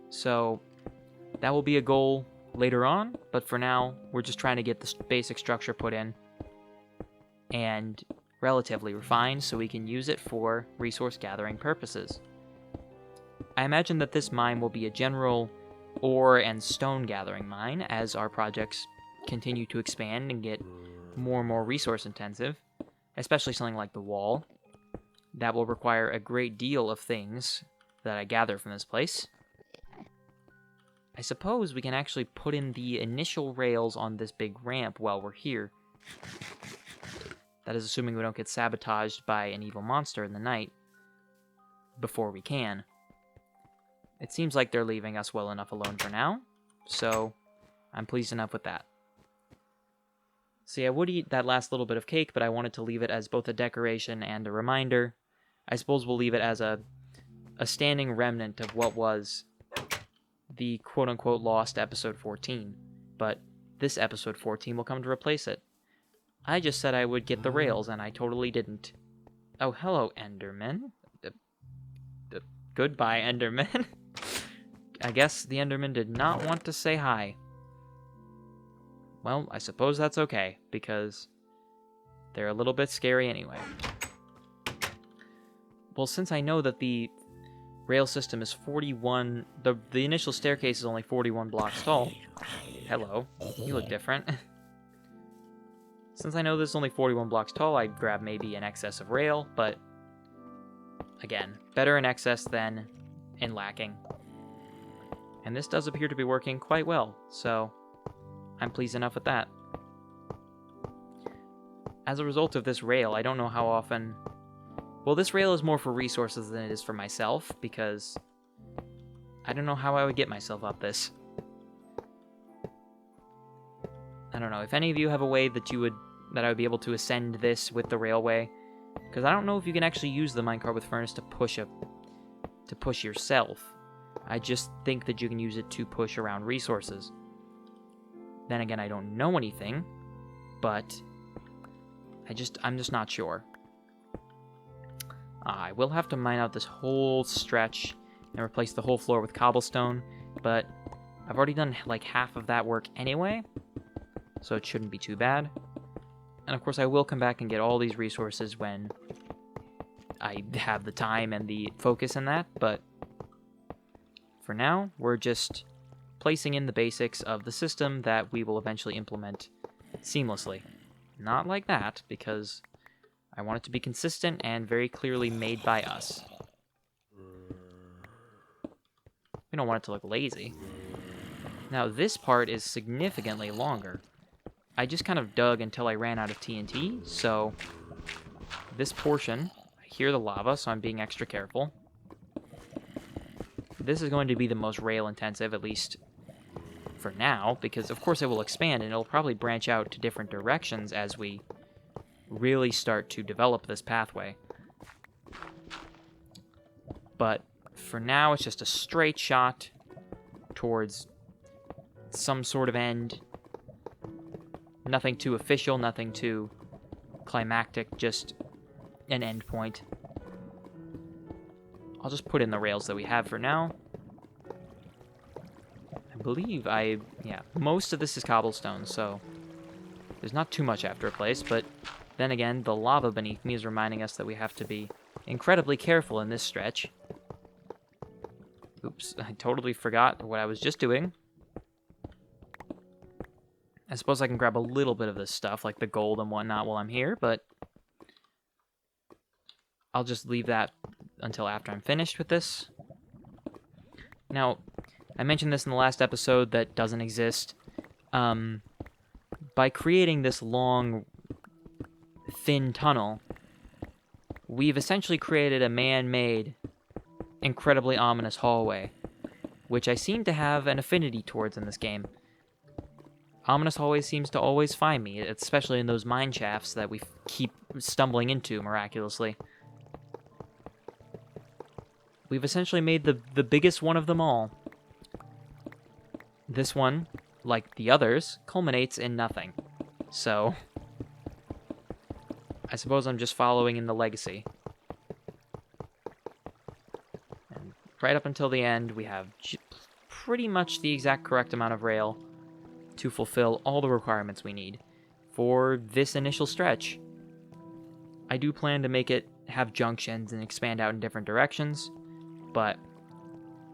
So that will be a goal later on, but for now, we're just trying to get the basic structure put in and relatively refined so we can use it for resource gathering purposes. I imagine that this mine will be a general ore and stone gathering mine as our projects continue to expand and get more and more resource intensive, especially something like the wall. That will require a great deal of things that I gather from this place. I suppose we can actually put in the initial rails on this big ramp while we're here. That is assuming we don't get sabotaged by an evil monster in the night before we can. It seems like they're leaving us well enough alone for now, so I'm pleased enough with that. See, I would eat that last little bit of cake, but I wanted to leave it as both a decoration and a reminder. I suppose we'll leave it as a standing remnant of what was the quote-unquote lost episode 14, but this episode 14 will come to replace it. I just said I would get the rails, and I totally didn't. Oh, hello, Enderman. Goodbye, Enderman. I guess the Enderman did not want to say hi. Well, I suppose that's okay, because they're a little bit scary anyway. Well, since I know that the rail system is 41... The initial staircase is only 41 blocks tall. Hello. You look different. Since I know this is only 41 blocks tall, I'd grab maybe an excess of rail, but again, better in excess than in lacking. And this does appear to be working quite well, so I'm pleased enough with that. As a result of this rail, I don't know how often... Well, this rail is more for resources than it is for myself, because I don't know how I would get myself up this. I don't know, if any of you have a way that I would be able to ascend this with the railway, because I don't know if you can actually use the minecart with furnace to push yourself. I just think that you can use it to push around resources. Then again, I don't know anything, but I'm just not sure. I will have to mine out this whole stretch and replace the whole floor with cobblestone, but I've already done like half of that work anyway, so it shouldn't be too bad. And of course, I will come back and get all these resources when I have the time and the focus in that, but for now, we're just placing in the basics of the system that we will eventually implement seamlessly. Not like that, because I want it to be consistent and very clearly made by us. We don't want it to look lazy. Now, this part is significantly longer. I just kind of dug until I ran out of TNT, so this portion, I hear the lava, so I'm being extra careful. This is going to be the most rail intensive, at least for now, because of course it will expand and it'll probably branch out to different directions as we really start to develop this pathway. But for now, it's just a straight shot towards some sort of end. Nothing too official, nothing too climactic, just an end point. I'll just put in the rails that we have for now. I believe most of this is cobblestone, so there's not too much I have to replace, but then again, the lava beneath me is reminding us that we have to be incredibly careful in this stretch. Oops, I totally forgot what I was just doing. I suppose I can grab a little bit of this stuff, like the gold and whatnot, while I'm here, but I'll just leave that until after I'm finished with this. Now, I mentioned this in the last episode that doesn't exist. By creating this long, thin tunnel, we've essentially created a man-made, incredibly ominous hallway, which I seem to have an affinity towards in this game. Ominous hallway seems to always find me, especially in those mine shafts that we keep stumbling into miraculously. We've essentially made the biggest one of them all. This one, like the others, culminates in nothing. So, I suppose I'm just following in the legacy. And right up until the end, we have pretty much the exact correct amount of rail to fulfill all the requirements we need for this initial stretch. I do plan to make it have junctions and expand out in different directions, but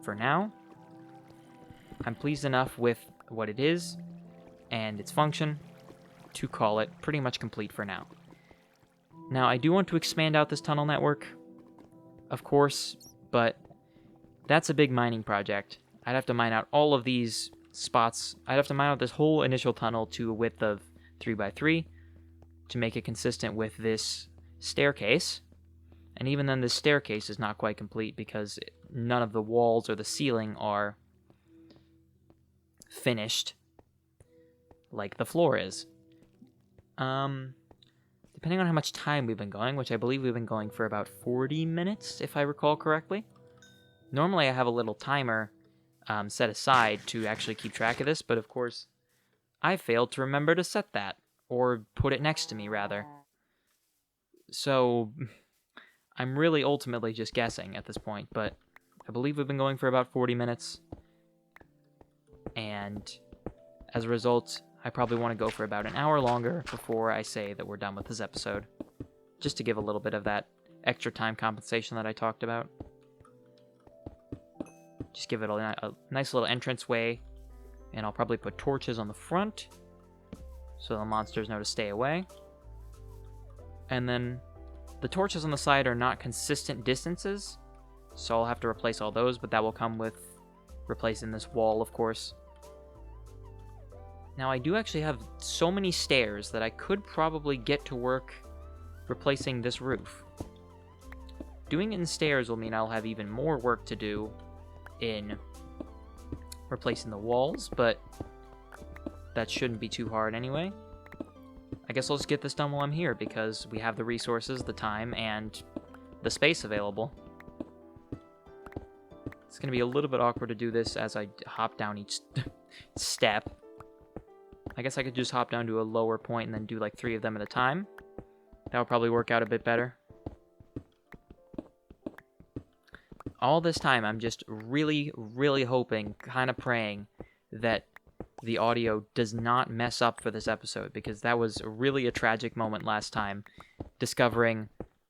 for now, I'm pleased enough with what it is and its function to call it pretty much complete for now. Now, I do want to expand out this tunnel network, of course, but that's a big mining project. I'd have to mine out all of these spots. I'd have to mine out this whole initial tunnel to a width of 3x3 to make it consistent with this staircase. And even then, this staircase is not quite complete because none of the walls or the ceiling are finished like the floor is. Depending on how much time we've been going, which I believe we've been going for about 40 minutes, if I recall correctly. Normally I have a little timer set aside to actually keep track of this, but of course, I failed to remember to set that, or put it next to me, rather. So, I'm really ultimately just guessing at this point, but I believe we've been going for about 40 minutes, and as a result, I probably want to go for about an hour longer before I say that we're done with this episode, just to give a little bit of that extra time compensation that I talked about. Just give it a nice little entrance way, and I'll probably put torches on the front so the monsters know to stay away. And then the torches on the side are not consistent distances, so I'll have to replace all those, but that will come with replacing this wall, of course. Now, I do actually have so many stairs that I could probably get to work replacing this roof. Doing it in stairs will mean I'll have even more work to do in replacing the walls, but that shouldn't be too hard anyway. I guess I'll just get this done while I'm here, because we have the resources, the time, and the space available. It's going to be a little bit awkward to do this as I hop down each step. I guess I could just hop down to a lower point and then do like 3 of them at a time. That would probably work out a bit better. All this time, I'm just really, really hoping, kind of praying, that the audio does not mess up for this episode, because that was really a tragic moment last time, discovering,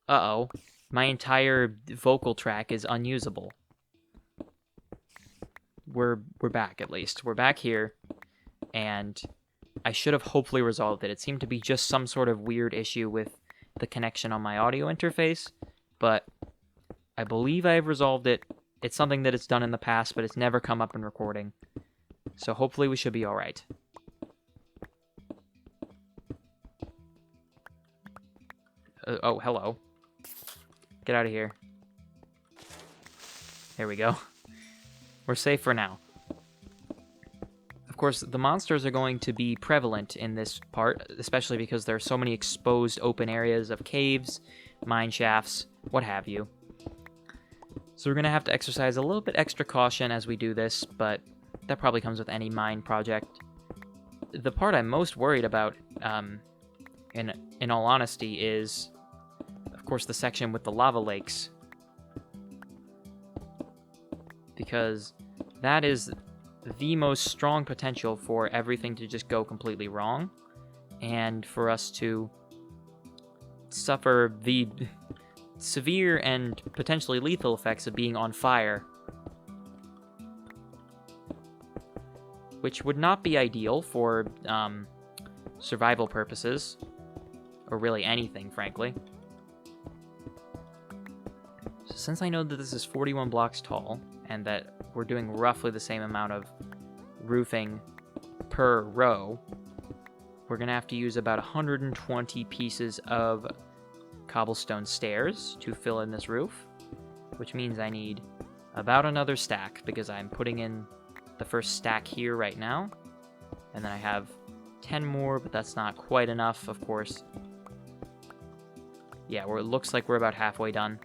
uh-oh, my entire vocal track is unusable. We're back, at least. We're back here, and I should have hopefully resolved it. It seemed to be just some sort of weird issue with the connection on my audio interface, but I believe I have resolved it. It's something that it's done in the past, but it's never come up in recording. So hopefully we should be alright. Oh, hello. Get out of here. There we go. We're safe for now. Of course, the monsters are going to be prevalent in this part, especially because there are so many exposed open areas of caves, mine shafts, what have you. So we're going to have to exercise a little bit extra caution as we do this, but that probably comes with any mine project. The part I'm most worried about, in all honesty, is, of course, the section with the lava lakes. Because that is the most strong potential for everything to just go completely wrong, and for us to suffer the severe and potentially lethal effects of being on fire, which would not be ideal for survival purposes, or really anything, frankly. So since I know that this is 41 blocks tall, and that we're doing roughly the same amount of roofing per row, we're going to have to use about 120 pieces of cobblestone stairs to fill in this roof, which means I need about another stack, because I'm putting in the first stack here right now, and then I have 10 more, but that's not quite enough, of course. Yeah, it looks like we're about halfway done.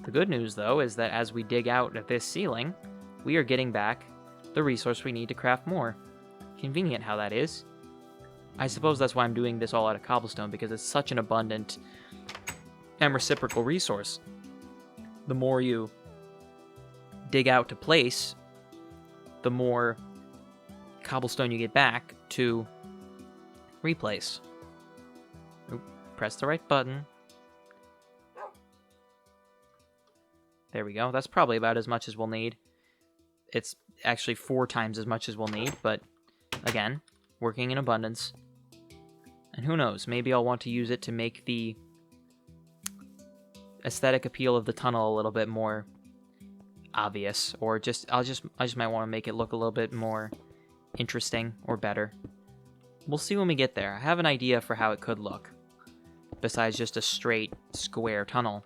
The good news, though, is that as we dig out at this ceiling, we are getting back the resource we need to craft more. Convenient how that is. I suppose that's why I'm doing this all out of cobblestone, because it's such an abundant and reciprocal resource. The more you dig out to place, the more cobblestone you get back to replace. Oop, press the right button. There we go. That's probably about as much as we'll need. It's actually 4 times as much as we'll need, but again, working in abundance. And who knows, maybe I'll want to use it to make the aesthetic appeal of the tunnel a little bit more obvious, or I just might want to make it look a little bit more interesting or better. We'll see when we get there. I have an idea for how it could look, besides just a straight square tunnel.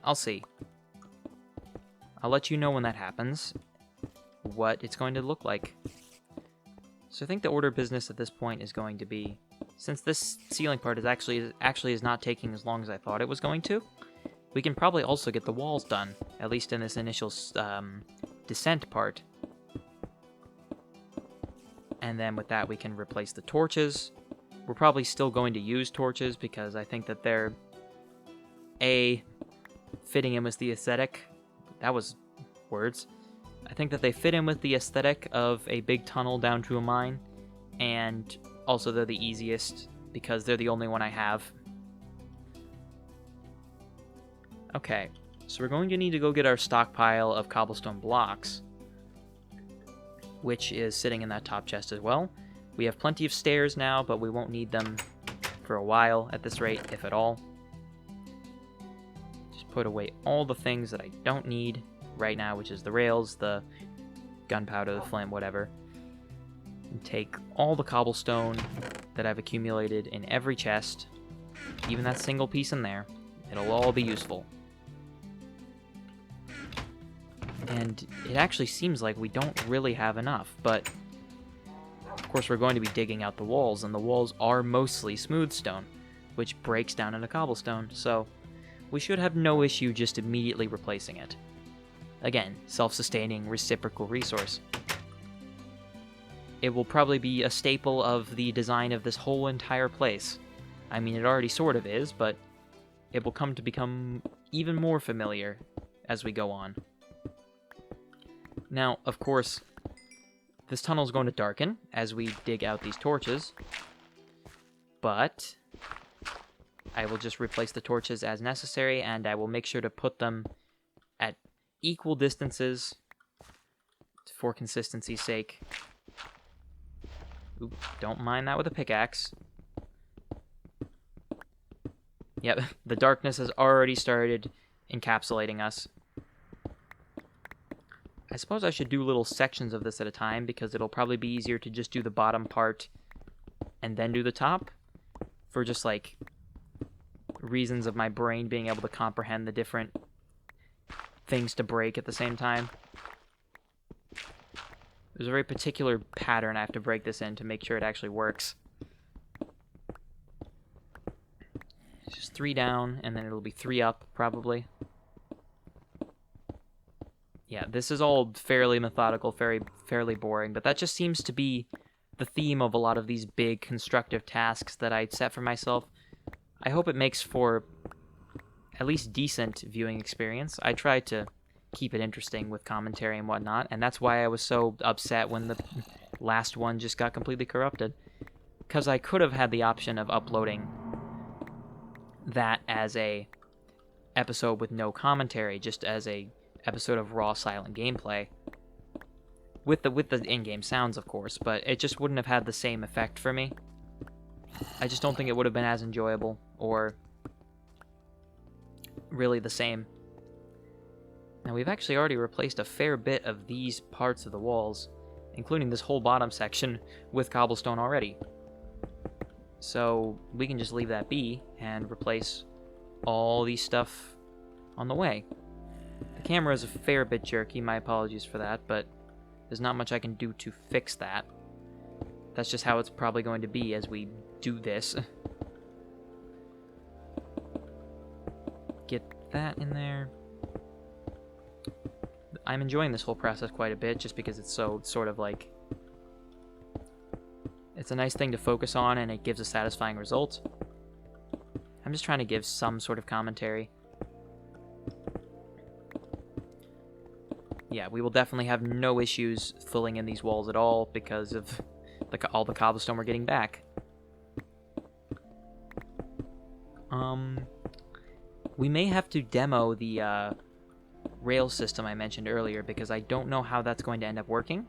I'll see. I'll let you know when that happens, what it's going to look like. So I think the order of business at this point is going to be, since this ceiling part is actually is not taking as long as I thought it was going to, we can probably also get the walls done, at least in this initial descent part. And then with that we can replace the torches. We're probably still going to use torches because I think that they're fitting in with the aesthetic. That was words. I think that they fit in with the aesthetic of a big tunnel down to a mine, and also they're the easiest because they're the only one I have. Okay, so we're going to need to go get our stockpile of cobblestone blocks, which is sitting in that top chest as well. We have plenty of stairs now, but we won't need them for a while at this rate, if at all. Put away all the things that I don't need right now, which is the rails, the gunpowder, the flint, whatever. And take all the cobblestone that I've accumulated in every chest, even that single piece in there. It'll all be useful. And it actually seems like we don't really have enough, but of course we're going to be digging out the walls, and the walls are mostly smooth stone, which breaks down into cobblestone, so we should have no issue just immediately replacing it. Again, self-sustaining, reciprocal resource. It will probably be a staple of the design of this whole entire place. I mean, it already sort of is, but it will come to become even more familiar as we go on. Now, of course, this tunnel is going to darken as we dig out these torches, but I will just replace the torches as necessary, and I will make sure to put them at equal distances for consistency's sake. Oop, don't mind that with a pickaxe. Yep, the darkness has already started encapsulating us. I suppose I should do little sections of this at a time, because it'll probably be easier to just do the bottom part and then do the top for just, like, reasons of my brain being able to comprehend the different things to break at the same time. There's a very particular pattern I have to break this in to make sure it actually works. It's just 3 down, and then it'll be 3 up, probably. Yeah, this is all fairly methodical, fairly boring, but that just seems to be the theme of a lot of these big constructive tasks that I set for myself. I hope it makes for at least decent viewing experience. I try to keep it interesting with commentary and whatnot, and that's why I was so upset when the last one just got completely corrupted. Because I could have had the option of uploading that as a episode with no commentary, just as a episode of raw silent gameplay, with the in-game sounds, of course, but it just wouldn't have had the same effect for me. I just don't think it would have been as enjoyable, or really the same. Now, we've actually already replaced a fair bit of these parts of the walls, including this whole bottom section, with cobblestone already. So we can just leave that be and replace all these stuff on the way. The camera is a fair bit jerky, my apologies for that, but there's not much I can do to fix that. That's just how it's probably going to be as we do this. Get that in there. I'm enjoying this whole process quite a bit just because it's so sort of like... It's a nice thing to focus on and it gives a satisfying result. I'm just trying to give some sort of commentary. Yeah, we will definitely have no issues filling in these walls at all because of all the cobblestone we're getting back. We may have to demo the rail system I mentioned earlier because I don't know how that's going to end up working.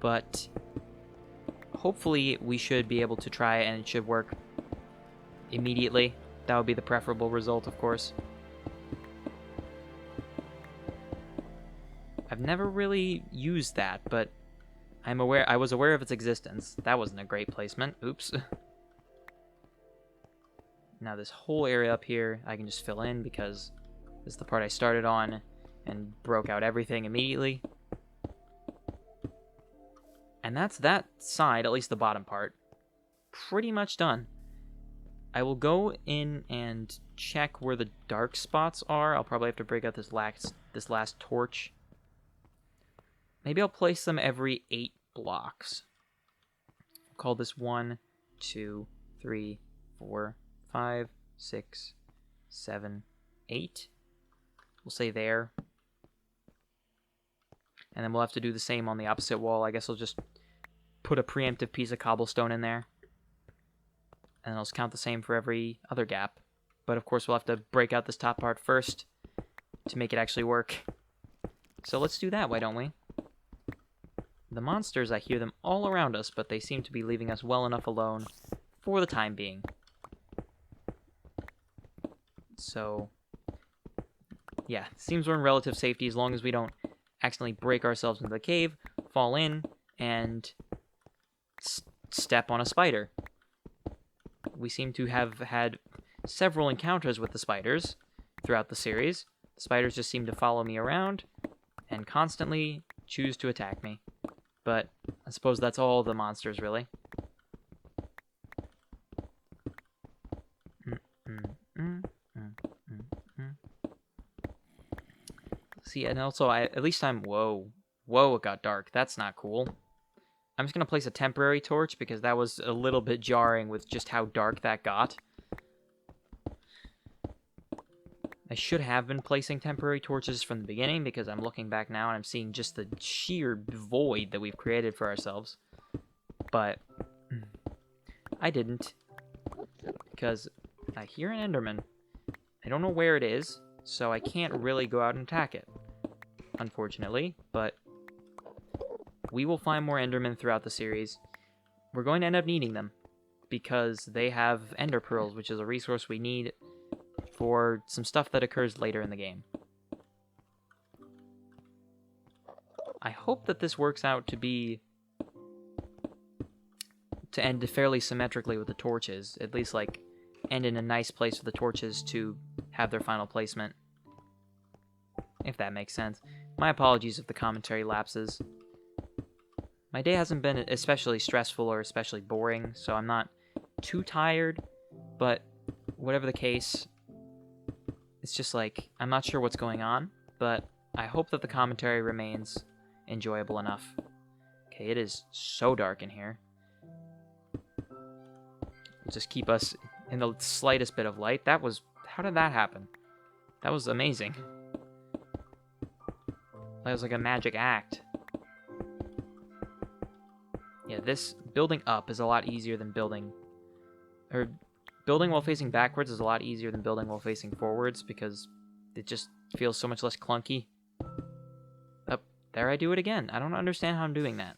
But hopefully we should be able to try it and it should work immediately. That would be the preferable result, of course. I've never really used that, but I was aware of its existence. That wasn't a great placement. Oops. Now this whole area up here I can just fill in because this is the part I started on and broke out everything immediately. And that's that side, at least the bottom part, pretty much done. I will go in and check where the dark spots are. I'll probably have to break out this last torch. Maybe I'll place them every 8 blocks. I'll call this 1, 2, 3, 4, 5, 6, 7, 8. We'll say there. And then we'll have to do the same on the opposite wall. I guess I'll just put a preemptive piece of cobblestone in there. And I'll just count the same for every other gap. But of course we'll have to break out this top part first to make it actually work. So let's do that, why don't we? The monsters, I hear them all around us, but they seem to be leaving us well enough alone for the time being. So, yeah, seems we're in relative safety as long as we don't accidentally break ourselves into the cave, fall in, and step on a spider. We seem to have had several encounters with the spiders throughout the series. The spiders just seem to follow me around and constantly choose to attack me. But I suppose that's all the monsters, really. See, and also, at least I'm... Whoa, it got dark. That's not cool. I'm just going to place a temporary torch because that was a little bit jarring with just how dark that got. I should have been placing temporary torches from the beginning because I'm looking back now and I'm seeing just the sheer void that we've created for ourselves. But I didn't because I hear an Enderman. I don't know where it is, so I can't really go out and attack it, unfortunately, but we will find more Endermen throughout the series. We're going to end up needing them because they have Ender Pearls, which is a resource we need for some stuff that occurs later in the game. I hope that this works out to be to end fairly symmetrically with the torches. At least, like, end in a nice place for the torches to have their final placement. If that makes sense. My apologies if the commentary lapses. My day hasn't been especially stressful or especially boring, so I'm not too tired, but whatever the case, it's just like, I'm not sure what's going on, but I hope that the commentary remains enjoyable enough. Okay, it is so dark in here. Just keep us in the slightest bit of light. How did that happen? That was amazing. That was like a magic act. Yeah, this building up is a lot easier than building while facing backwards is a lot easier than building while facing forwards because it just feels so much less clunky. Oh, there I do it again. I don't understand how I'm doing that.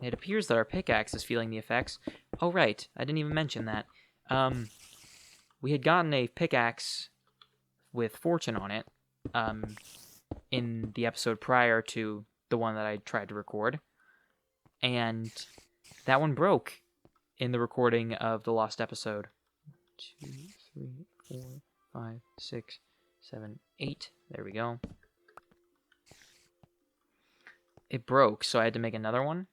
It appears that our pickaxe is feeling the effects. Oh, right. I didn't even mention that. We had gotten a pickaxe with fortune on it in the episode prior to the one that I tried to record. And that one broke in the recording of the lost episode. 2, 3, 4, 5, 6, 7, 8. There we go. It broke, so I had to make another one.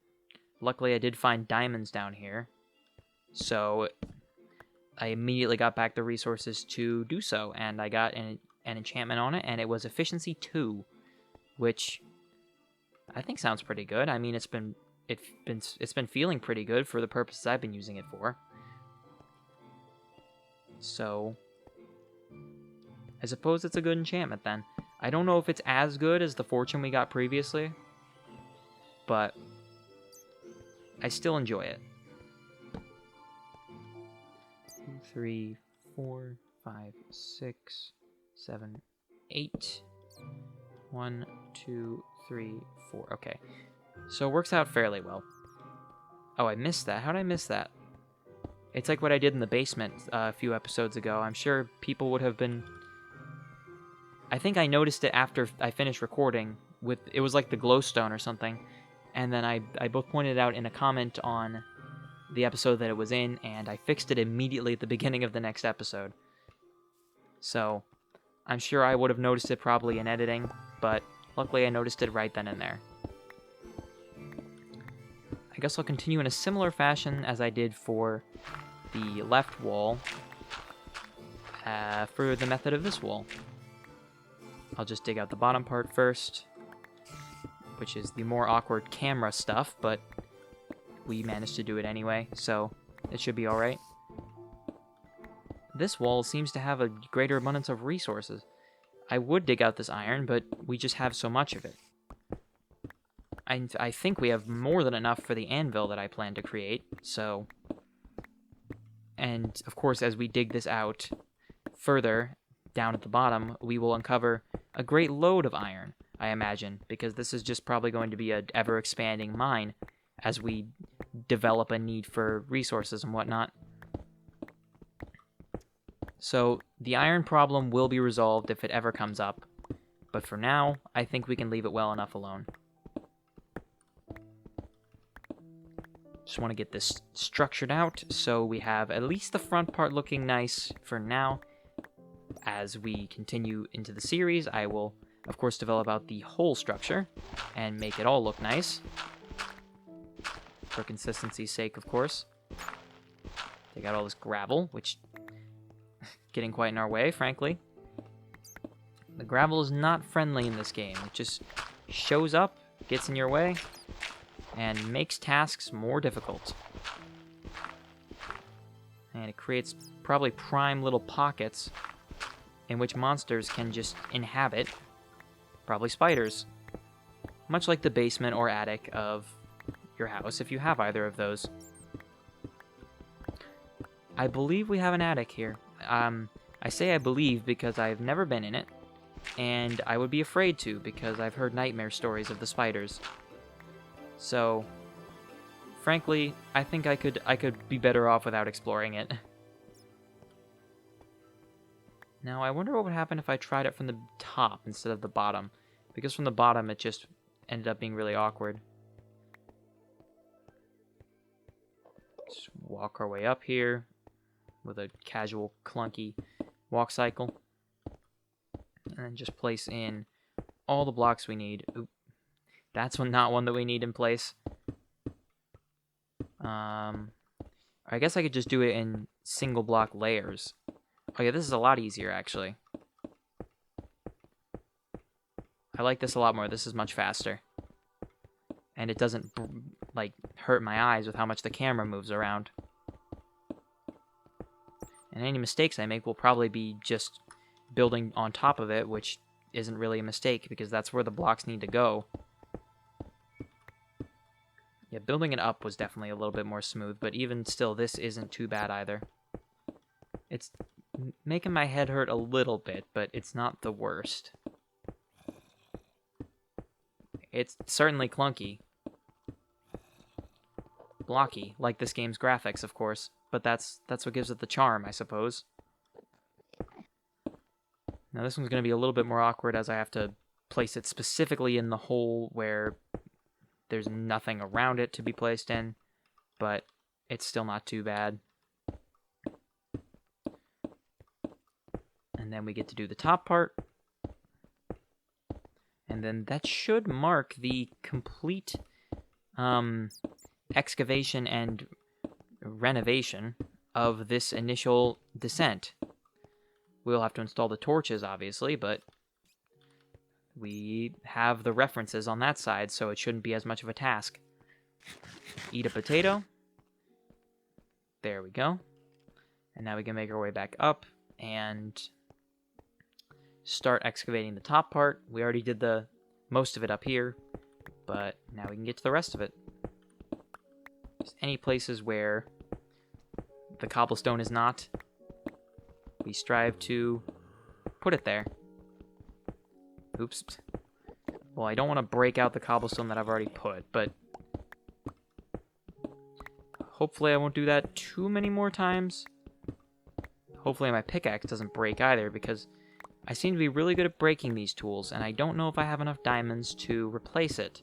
Luckily, I did find diamonds down here. So I immediately got back the resources to do so, and I got an enchantment on it, and it was efficiency 2, which I think sounds pretty good. I mean, it's been feeling pretty good for the purposes I've been using it for. So I suppose it's a good enchantment then. I don't know if it's as good as the fortune we got previously, but I still enjoy it. 2, 3, 4, 5, 6, 7, 8. 1, 2, 3, 4. Okay. So it works out fairly well. Oh, I missed that. How did I miss that? It's like what I did in the basement a few episodes ago. I'm sure people would have been... I think I noticed it after I finished recording. It was like the glowstone or something. And then I both pointed it out in a comment on the episode that it was in, and I fixed it immediately at the beginning of the next episode. So I'm sure I would have noticed it probably in editing, but luckily I noticed it right then and there. I guess I'll continue in a similar fashion as I did for the left wall for the method of this wall. I'll just dig out the bottom part first, which is the more awkward camera stuff, but we managed to do it anyway, so it should be alright. This wall seems to have a greater abundance of resources. I would dig out this iron, but we just have so much of it. I think we have more than enough for the anvil that I plan to create, so... And, of course, as we dig this out further, down at the bottom, we will uncover a great load of iron, I imagine, because this is just probably going to be an ever-expanding mine as we develop a need for resources and whatnot. So, the iron problem will be resolved if it ever comes up, but for now, I think we can leave it well enough alone. Just want to get this structured out so we have at least the front part looking nice for now. As we continue into the series, I will, of course, develop out the whole structure and make it all look nice. For consistency's sake, of course. Take out all this gravel, which getting quite in our way, frankly. The gravel is not friendly in this game. It just shows up, gets in your way, and makes tasks more difficult. And it creates probably prime little pockets in which monsters can just inhabit, probably spiders. Much like the basement or attic of your house, if you have either of those. I believe we have an attic here. I say I believe because I've never been in it, and I would be afraid to because I've heard nightmare stories of the spiders. So, frankly, I think I could be better off without exploring it. Now, I wonder what would happen if I tried it from the top instead of the bottom, because from the bottom it just ended up being really awkward. Just walk our way up here with a casual, clunky walk cycle. And then just place in all the blocks we need. Oop. That's not one that we need in place. I guess I could just do it in single block layers. Oh yeah, this is a lot easier, actually. I like this a lot more. This is much faster. And it doesn't, like, hurt my eyes with how much the camera moves around. And any mistakes I make will probably be just building on top of it, which isn't really a mistake, because that's where the blocks need to go. Yeah, building it up was definitely a little bit more smooth, but even still, this isn't too bad either. It's making my head hurt a little bit, but it's not the worst. It's certainly clunky. Blocky, like this game's graphics, of course, but that's what gives it the charm, I suppose. Now this one's going to be a little bit more awkward as I have to place it specifically in the hole where there's nothing around it to be placed in, but it's still not too bad. And then we get to do the top part. And then that should mark the complete excavation and renovation of this initial descent. We'll have to install the torches, obviously, but we have the references on that side, so it shouldn't be as much of a task. Eat a potato. There we go. And now we can make our way back up and start excavating the top part. We already did the most of it up here, but now we can get to the rest of it. Just any places where the cobblestone is not, we strive to put it there. Oops. Well, I don't want to break out the cobblestone that I've already put, but hopefully I won't do that too many more times. Hopefully my pickaxe doesn't break either, because I seem to be really good at breaking these tools, and I don't know if I have enough diamonds to replace it.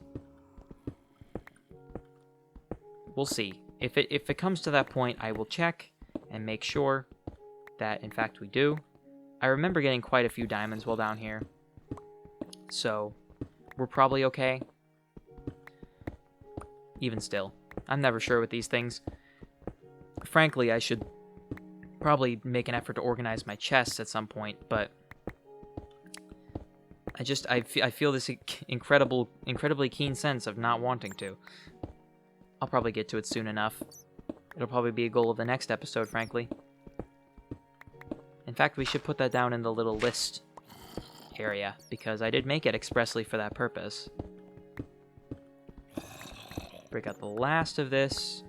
We'll see. If it comes to that point, I will check and make sure that, in fact, we do. I remember getting quite a few diamonds while down here, so we're probably okay. Even still, I'm never sure with these things. Frankly, I should probably make an effort to organize my chests at some point, but I feel this incredibly keen sense of not wanting to. I'll probably get to it soon enough. It'll probably be a goal of the next episode, frankly. In fact, we should put that down in the little list area, because I did make it expressly for that purpose. Break out the last of this,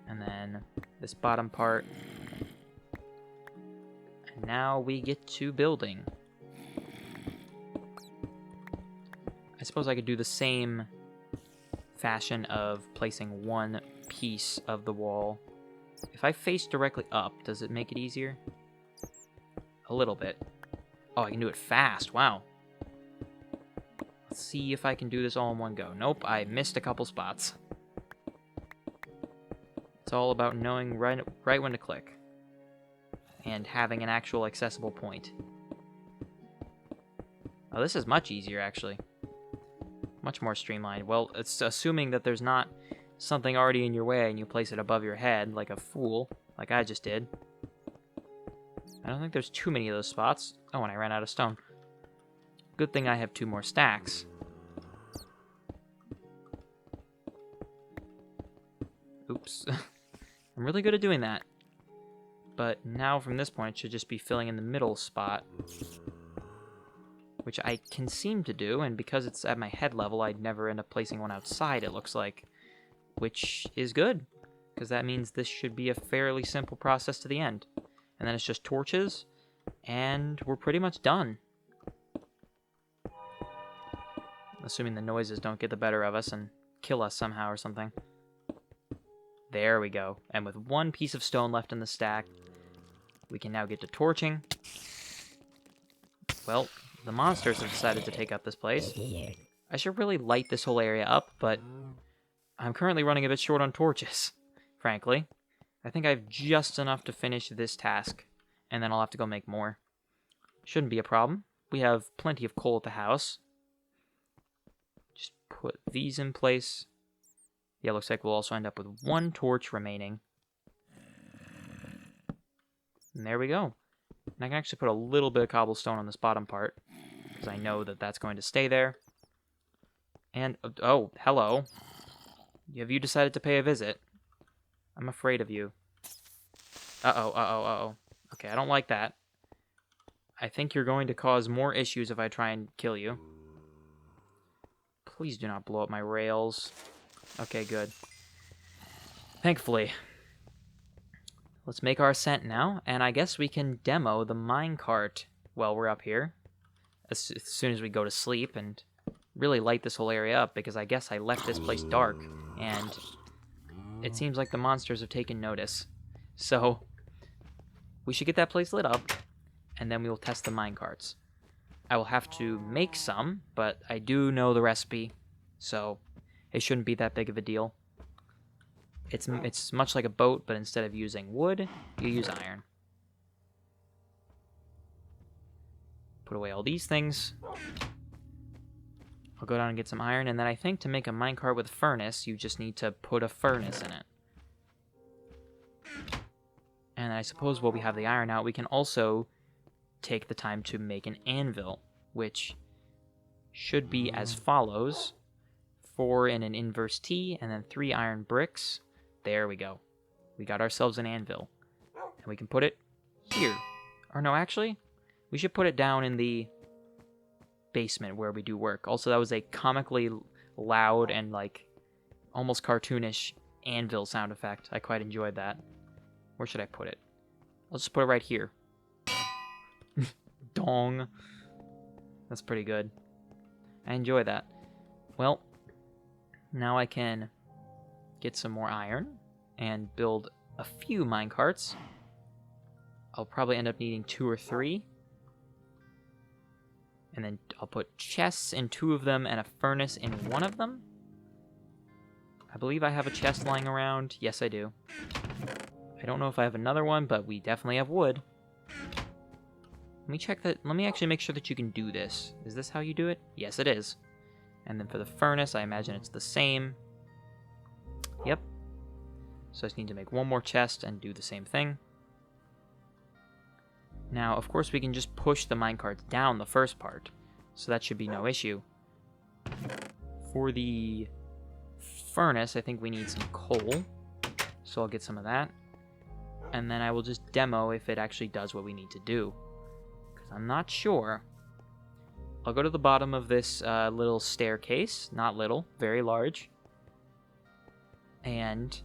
and then this bottom part. And now we get to building. I suppose I could do the same fashion of placing one piece of the wall. If I face directly up, does it make it easier? A little bit. Oh, I can do it fast. Wow. Let's see if I can do this all in one go. Nope, I missed a couple spots. It's all about knowing right when to click. And having an actual accessible point. Oh, this is much easier, actually. Much more streamlined. Well, it's assuming that there's not something already in your way and you place it above your head like a fool, like I just did. I don't think there's too many of those spots. Oh, and I ran out of stone. Good thing I have 2 more stacks. Oops. I'm really good at doing that. But now from this point, it should just be filling in the middle spot, which I can seem to do, and because it's at my head level, I'd never end up placing one outside, it looks like, which is good, because that means this should be a fairly simple process to the end. And then it's just torches, and we're pretty much done. Assuming the noises don't get the better of us and kill us somehow or something. There we go. And with 1 piece of stone left in the stack, we can now get to torching. Well, the monsters have decided to take up this place. I should really light this whole area up, but I'm currently running a bit short on torches. frankly. I think I have just enough to finish this task, and then I'll have to go make more. Shouldn't be a problem. We have plenty of coal at the house. Just put these in place. Yeah, looks like we'll also end up with 1 torch remaining. And there we go. And I can actually put a little bit of cobblestone on this bottom part, because I know that that's going to stay there. And, oh, hello. Have you decided to pay a visit? I'm afraid of you. Uh-oh, uh-oh, uh-oh. Okay, I don't like that. I think you're going to cause more issues if I try and kill you. Please do not blow up my rails. Okay, good. Thankfully. Let's make our ascent now, and I guess we can demo the minecart while we're up here. As soon as we go to sleep, and really light this whole area up, because I guess I left this place dark, and it seems like the monsters have taken notice. So, we should get that place lit up, and then we will test the minecarts. I will have to make some, but I do know the recipe, so it shouldn't be that big of a deal. It's much like a boat, but instead of using wood, you use iron. Put away all these things. I'll go down and get some iron, and then I think to make a minecart with a furnace, you just need to put a furnace in it. And I suppose while we have the iron out, we can also take the time to make an anvil, which should be as follows. 4 in an inverse T, and then 3 iron bricks. There we go. We got ourselves an anvil. And we can put it here. Or no, actually, we should put it down in the basement where we do work. Also, that was a comically loud and, like, almost cartoonish anvil sound effect. I quite enjoyed that. Where should I put it? I'll just put it right here. Dong. That's pretty good. I enjoy that. Well, now I can get some more iron and build a few minecarts. I'll probably end up needing 2 or 3. And then I'll put chests in 2 of them and a furnace in 1 of them. I believe I have a chest lying around. Yes, I do. I don't know if I have another one, but we definitely have wood. Let me check that. Let me actually make sure that you can do this. Is this how you do it? Yes, it is. And then for the furnace, I imagine it's the same. Yep. So I just need to make 1 more chest and do the same thing. Now, of course, we can just push the minecarts down the first part, so that should be no issue. For the furnace, I think we need some coal, so I'll get some of that. And then I will just demo if it actually does what we need to do, because I'm not sure. I'll go to the bottom of this little staircase, not little, very large, and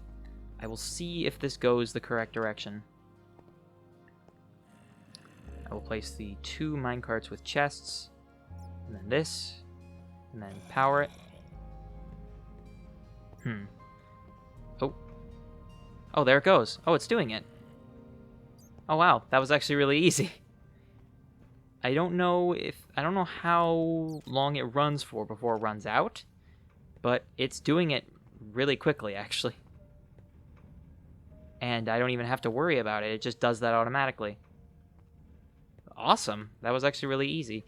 I will see if this goes the correct direction. I will place the 2 minecarts with chests, and then this, and then power it. Oh, there it goes. Oh, it's doing it. Oh, wow, that was actually really easy. I don't know how long it runs for before it runs out, but it's doing it really quickly, actually. And I don't even have to worry about it. It just does that automatically. Awesome. That was actually really easy.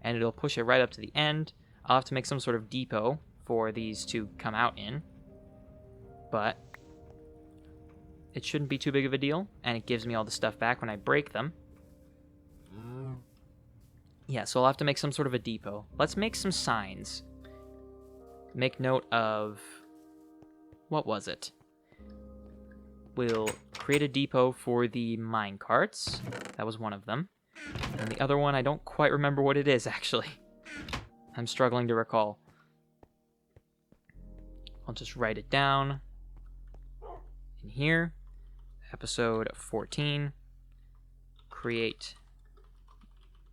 And it'll push it right up to the end. I'll have to make some sort of depot for these to come out in. But it shouldn't be too big of a deal. And it gives me all the stuff back when I break them. Yeah, so I'll have to make some sort of a depot. Let's make some signs. Make note of... what was it? We'll create a depot for the minecarts. That was one of them. And the other one, I don't quite remember what it is, actually. I'm struggling to recall. I'll just write it down in here. Episode 14. Create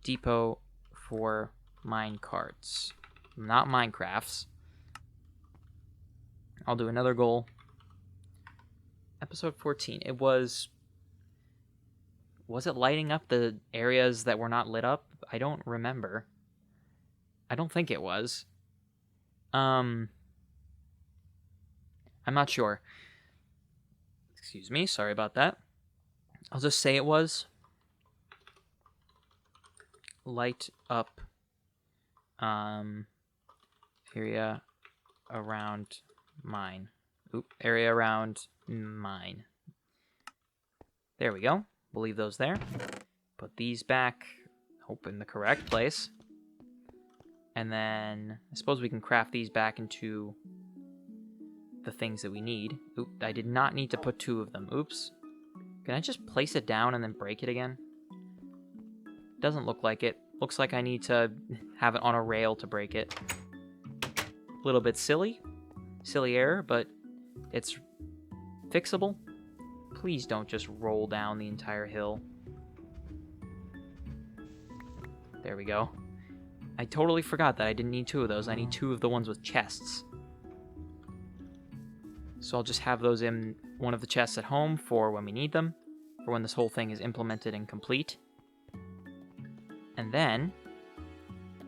depot for minecarts. Not Minecrafts. I'll do another goal. Episode 14. It was... was it lighting up the areas that were not lit up? I don't remember. I don't think it was. I'm not sure. Excuse me, sorry about that. I'll just say it was light up area around mine. Area around mine. There we go. We'll leave those there. Put these back, hope in the correct place. And then I suppose we can craft these back into the things that we need. Oop, I did not need to put 2 of them. Oops. Can I just place it down and then break it again? Doesn't look like it. Looks like I need to have it on a rail to break it. A little bit silly. Silly error, but it's fixable. Please don't just roll down the entire hill. There we go. I totally forgot that I didn't need 2 of those. I need 2 of the ones with chests. So I'll just have those in one of the chests at home for when we need them, for when this whole thing is implemented and complete. And then,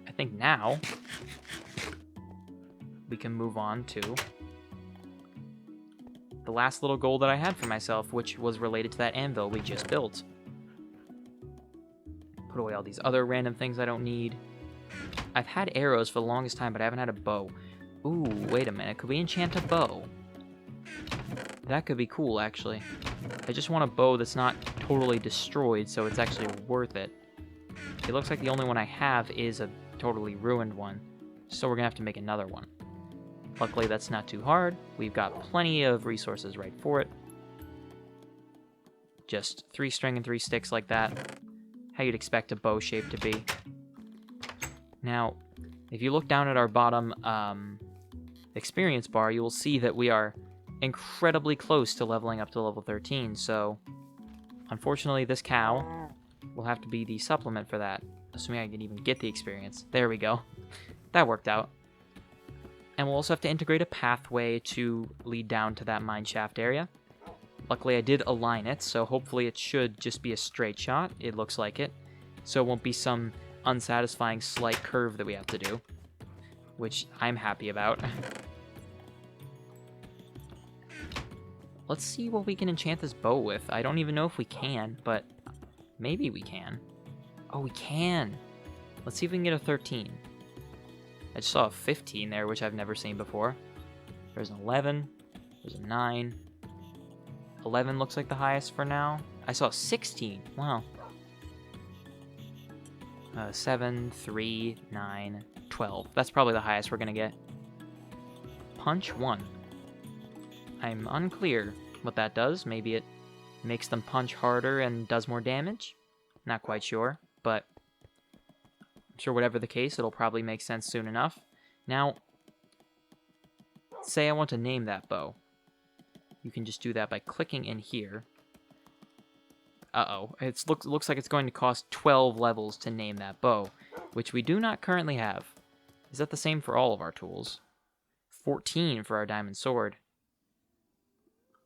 I think now, we can move on to the last little goal that I had for myself, which was related to that anvil we just built. Put away all these other random things I don't need. I've had arrows for the longest time, but I haven't had a bow. Ooh, wait a minute. Could we enchant a bow? That could be cool, actually. I just want a bow that's not totally destroyed, so it's actually worth it. It looks like the only one I have is a totally ruined one, so we're gonna have to make another one. Luckily, that's not too hard. We've got plenty of resources right for it. Just 3 string and 3 sticks like that. How you'd expect a bow shape to be. Now, if you look down at our bottom experience bar, you will see that we are incredibly close to leveling up to level 13, so unfortunately this cow will have to be the supplement for that, assuming I can even get the experience. There we go. That worked out. And we'll also have to integrate a pathway to lead down to that mine shaft area. Luckily I did align it, so hopefully it should just be a straight shot. It looks like it. So it won't be some unsatisfying slight curve that we have to do, which I'm happy about. Let's see what we can enchant this bow with. I don't even know if we can, but maybe we can. Oh, we can! Let's see if we can get a 13. I just saw a 15 there, which I've never seen before. There's an 11. There's a 9. 11 looks like the highest for now. I saw a 16. Wow. 7, 3, 9, 12. That's probably the highest we're gonna get. Punch 1. I'm unclear what that does. Maybe it makes them punch harder and does more damage? Not quite sure, but I'm sure whatever the case, it'll probably make sense soon enough. Now, say I want to name that bow. You can just do that by clicking in here. Uh-oh, it looks like it's going to cost 12 levels to name that bow, which we do not currently have. Is that the same for all of our tools? 14 for our diamond sword.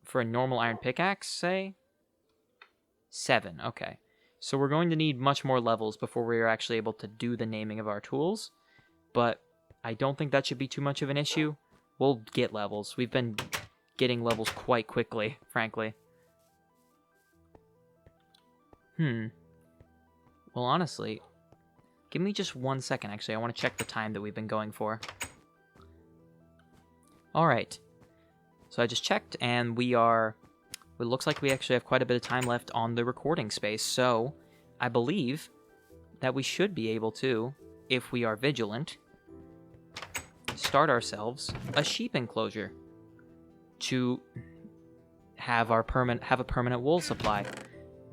For a normal iron pickaxe, say? 7, okay. So we're going to need much more levels before we are actually able to do the naming of our tools, but I don't think that should be too much of an issue. We'll get levels. We've been getting levels quite quickly, frankly. Well, honestly, give me just 1 second, actually. I want to check the time that we've been going for. Alright. So I just checked, and it looks like we actually have quite a bit of time left on the recording space, so I believe that we should be able to, if we are vigilant, start ourselves a sheep enclosure to have a permanent wool supply.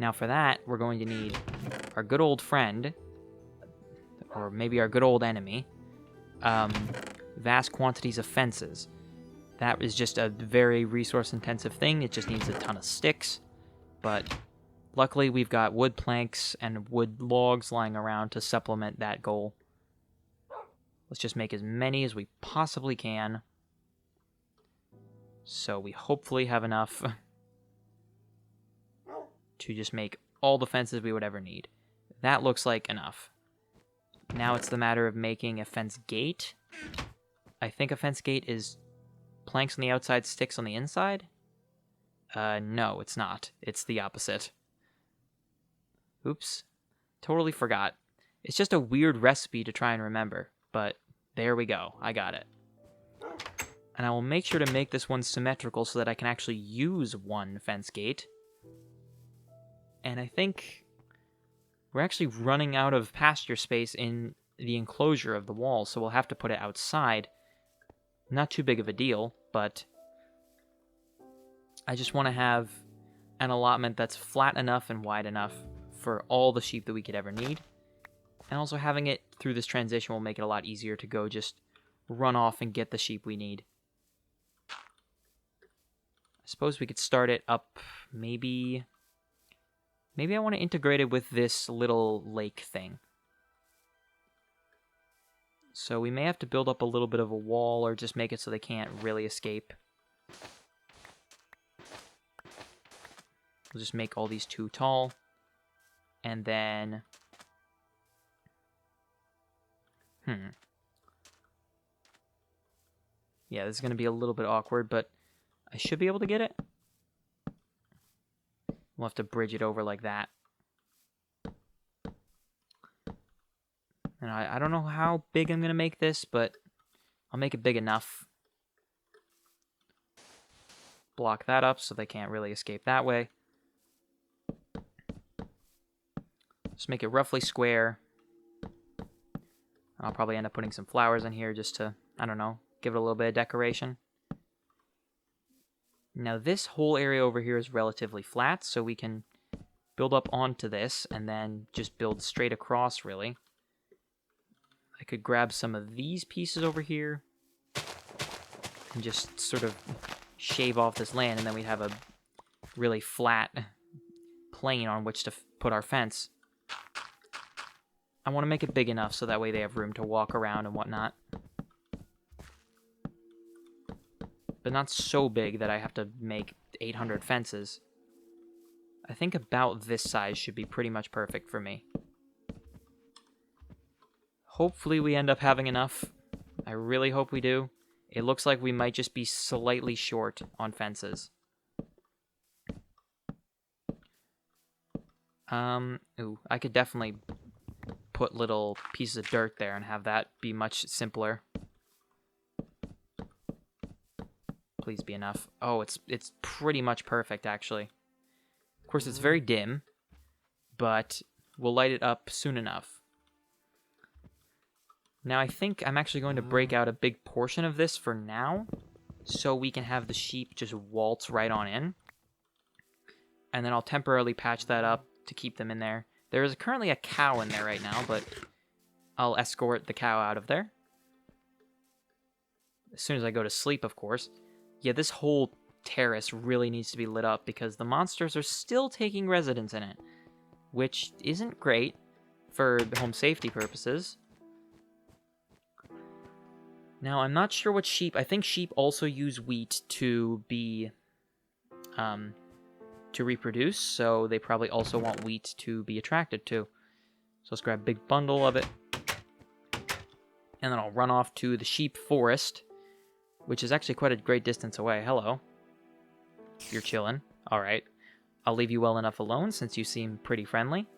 Now for that, we're going to need our good old friend, or maybe our good old enemy, vast quantities of fences. That is just a very resource-intensive thing. It just needs a ton of sticks. But luckily, we've got wood planks and wood logs lying around to supplement that goal. Let's just make as many as we possibly can. So we hopefully have enough to just make all the fences we would ever need. That looks like enough. Now it's the matter of making a fence gate. I think a fence gate is planks on the outside, sticks on the inside. No, it's not. It's the opposite. Oops. Totally forgot. It's just a weird recipe to try and remember, but there we go. I got it. And I will make sure to make this one symmetrical so that I can actually use one fence gate. And I think we're actually running out of pasture space in the enclosure of the wall, so we'll have to put it outside. Not too big of a deal, but I just want to have an allotment that's flat enough and wide enough for all the sheep that we could ever need. And also having it through this transition will make it a lot easier to go just run off and get the sheep we need. I suppose we could start it up, maybe I want to integrate it with this little lake thing. So we may have to build up a little bit of a wall or just make it so they can't really escape. We'll just make all these too tall. And then... Yeah, this is going to be a little bit awkward, but I should be able to get it. We'll have to bridge it over like that. And I don't know how big I'm going to make this, but I'll make it big enough. Block that up so they can't really escape that way. Just make it roughly square. I'll probably end up putting some flowers in here just to, I don't know, give it a little bit of decoration. Now this whole area over here is relatively flat, so we can build up onto this and then just build straight across, really. I could grab some of these pieces over here and just sort of shave off this land, and then we'd have a really flat plane on which to put our fence. I want to make it big enough so that way they have room to walk around and whatnot. But not so big that I have to make 800 fences. I think about this size should be pretty much perfect for me. Hopefully we end up having enough. I really hope we do. It looks like we might just be slightly short on fences. Ooh, I could definitely put little pieces of dirt there and have that be much simpler. Please be enough. Oh, it's pretty much perfect, actually. Of course, it's very dim, but we'll light it up soon enough. Now, I think I'm actually going to break out a big portion of this for now, so we can have the sheep just waltz right on in. And then I'll temporarily patch that up to keep them in there. There is currently a cow in there right now, but I'll escort the cow out of there. As soon as I go to sleep, of course. Yeah, this whole terrace really needs to be lit up because the monsters are still taking residence in it, which isn't great for home safety purposes. Now, I'm not sure what sheep... I think sheep also use wheat to be... to reproduce, so they probably also want wheat to be attracted to. So let's grab a big bundle of it. And then I'll run off to the sheep forest, which is actually quite a great distance away. Hello. You're chilling. Alright. I'll leave you well enough alone since you seem pretty friendly.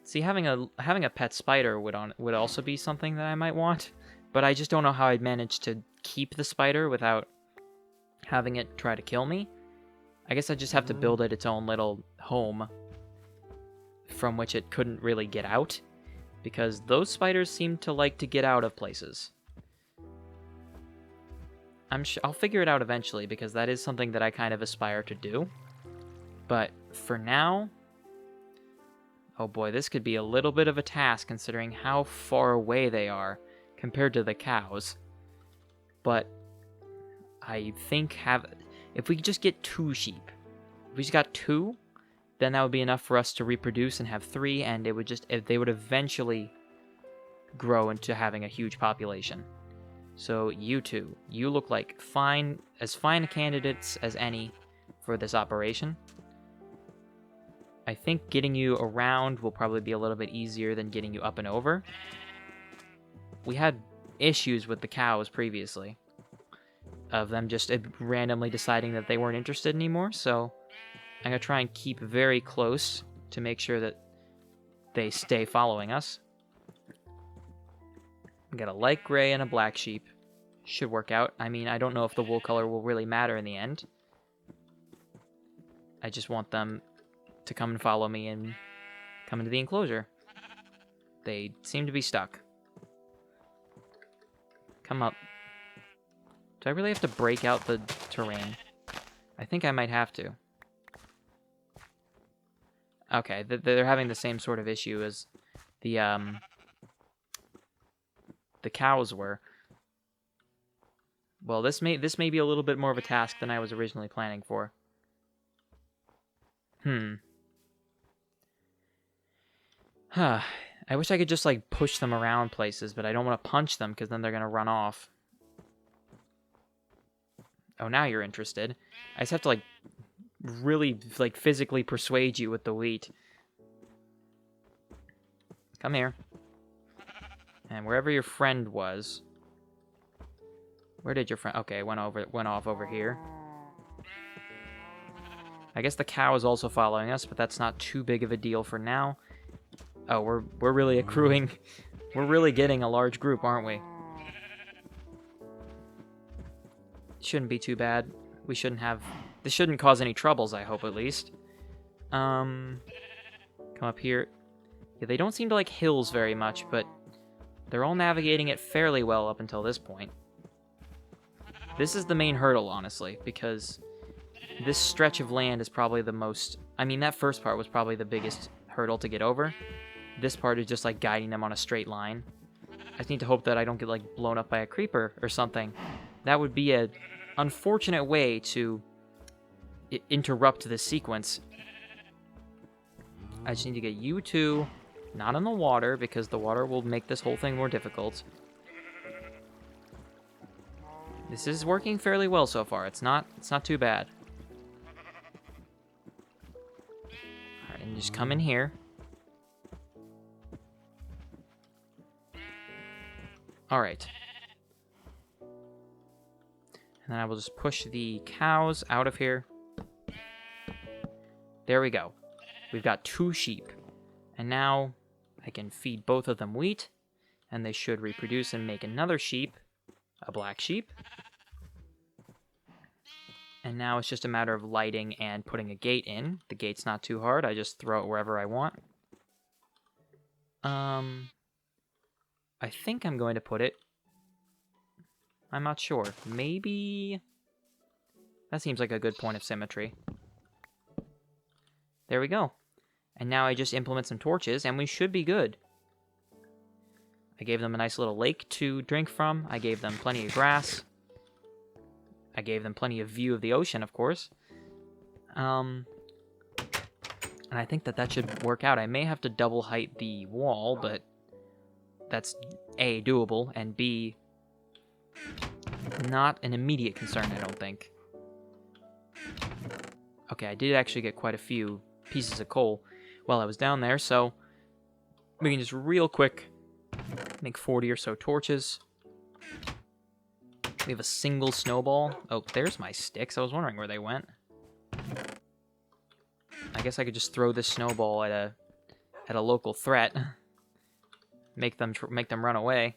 See, having a pet spider would also be something that I might want, but I just don't know how I'd manage to keep the spider without having it try to kill me. I guess I just have to build it its own little home from which it couldn't really get out, because those spiders seem to like to get out of places. I'll figure it out eventually, because that is something that I kind of aspire to do. But for now, oh boy, this could be a little bit of a task considering how far away they are compared to the cows. But I think if we could just get 2 sheep, if we just got 2, then that would be enough for us to reproduce and have 3, and they would eventually grow into having a huge population. So you two, you look like as fine candidates as any for this operation. I think getting you around will probably be a little bit easier than getting you up and over. We had issues with the cows previously. of them just randomly deciding that they weren't interested anymore, so I'm going to try and keep very close to make sure that they stay following us. We got a light gray and a black sheep. Should work out. I mean, I don't know if the wool color will really matter in the end. I just want them to come and follow me and come into the enclosure. They seem to be stuck. Come up. Do I really have to break out the terrain? I think I might have to. Okay, they're having the same sort of issue as the cows were. Well, this may be a little bit more of a task than I was originally planning for. Huh. I wish I could just, like, push them around places, but I don't want to punch them, because then they're going to run off. Oh, now you're interested. I just have to, like, really, like, physically persuade you with the wheat. Come here. And wherever your friend was... Where did your friend... Okay, went off over here. I guess the cow is also following us, but that's not too big of a deal for now. Oh, we're really accruing... We're really getting a large group, aren't we? Shouldn't be too bad. We shouldn't have... This shouldn't cause any troubles, I hope, at least. Come up here. Yeah, they don't seem to like hills very much, but they're all navigating it fairly well up until this point. This is the main hurdle, honestly, because this stretch of land is probably the most... I mean, that first part was probably the biggest hurdle to get over. This part is just, like, guiding them on a straight line. I just need to hope that I don't get, like, blown up by a creeper or something. That would be a unfortunate way to interrupt this sequence. I just need to get you two not in the water, because the water will make this whole thing more difficult. This is working fairly well so far. It's not too bad. Alright, and just come in here. Alright. And then I will just push the cows out of here. There we go. We've got 2 sheep. And now I can feed both of them wheat. And they should reproduce and make another sheep. A black sheep. And now it's just a matter of lighting and putting a gate in. The gate's not too hard. I just throw it wherever I want. I think I'm going to put it... I'm not sure. Maybe... That seems like a good point of symmetry. There we go. And now I just implement some torches, and we should be good. I gave them a nice little lake to drink from. I gave them plenty of grass. I gave them plenty of view of the ocean, of course. And I think that should work out. I may have to double height the wall, but that's A, doable, and B, not an immediate concern, I don't think. Okay, I did actually get quite a few pieces of coal while I was down there, so we can just real quick make 40 or so torches. We have a single snowball. Oh, there's my sticks. I was wondering where they went. I guess I could just throw this snowball at a local threat. Make them run away.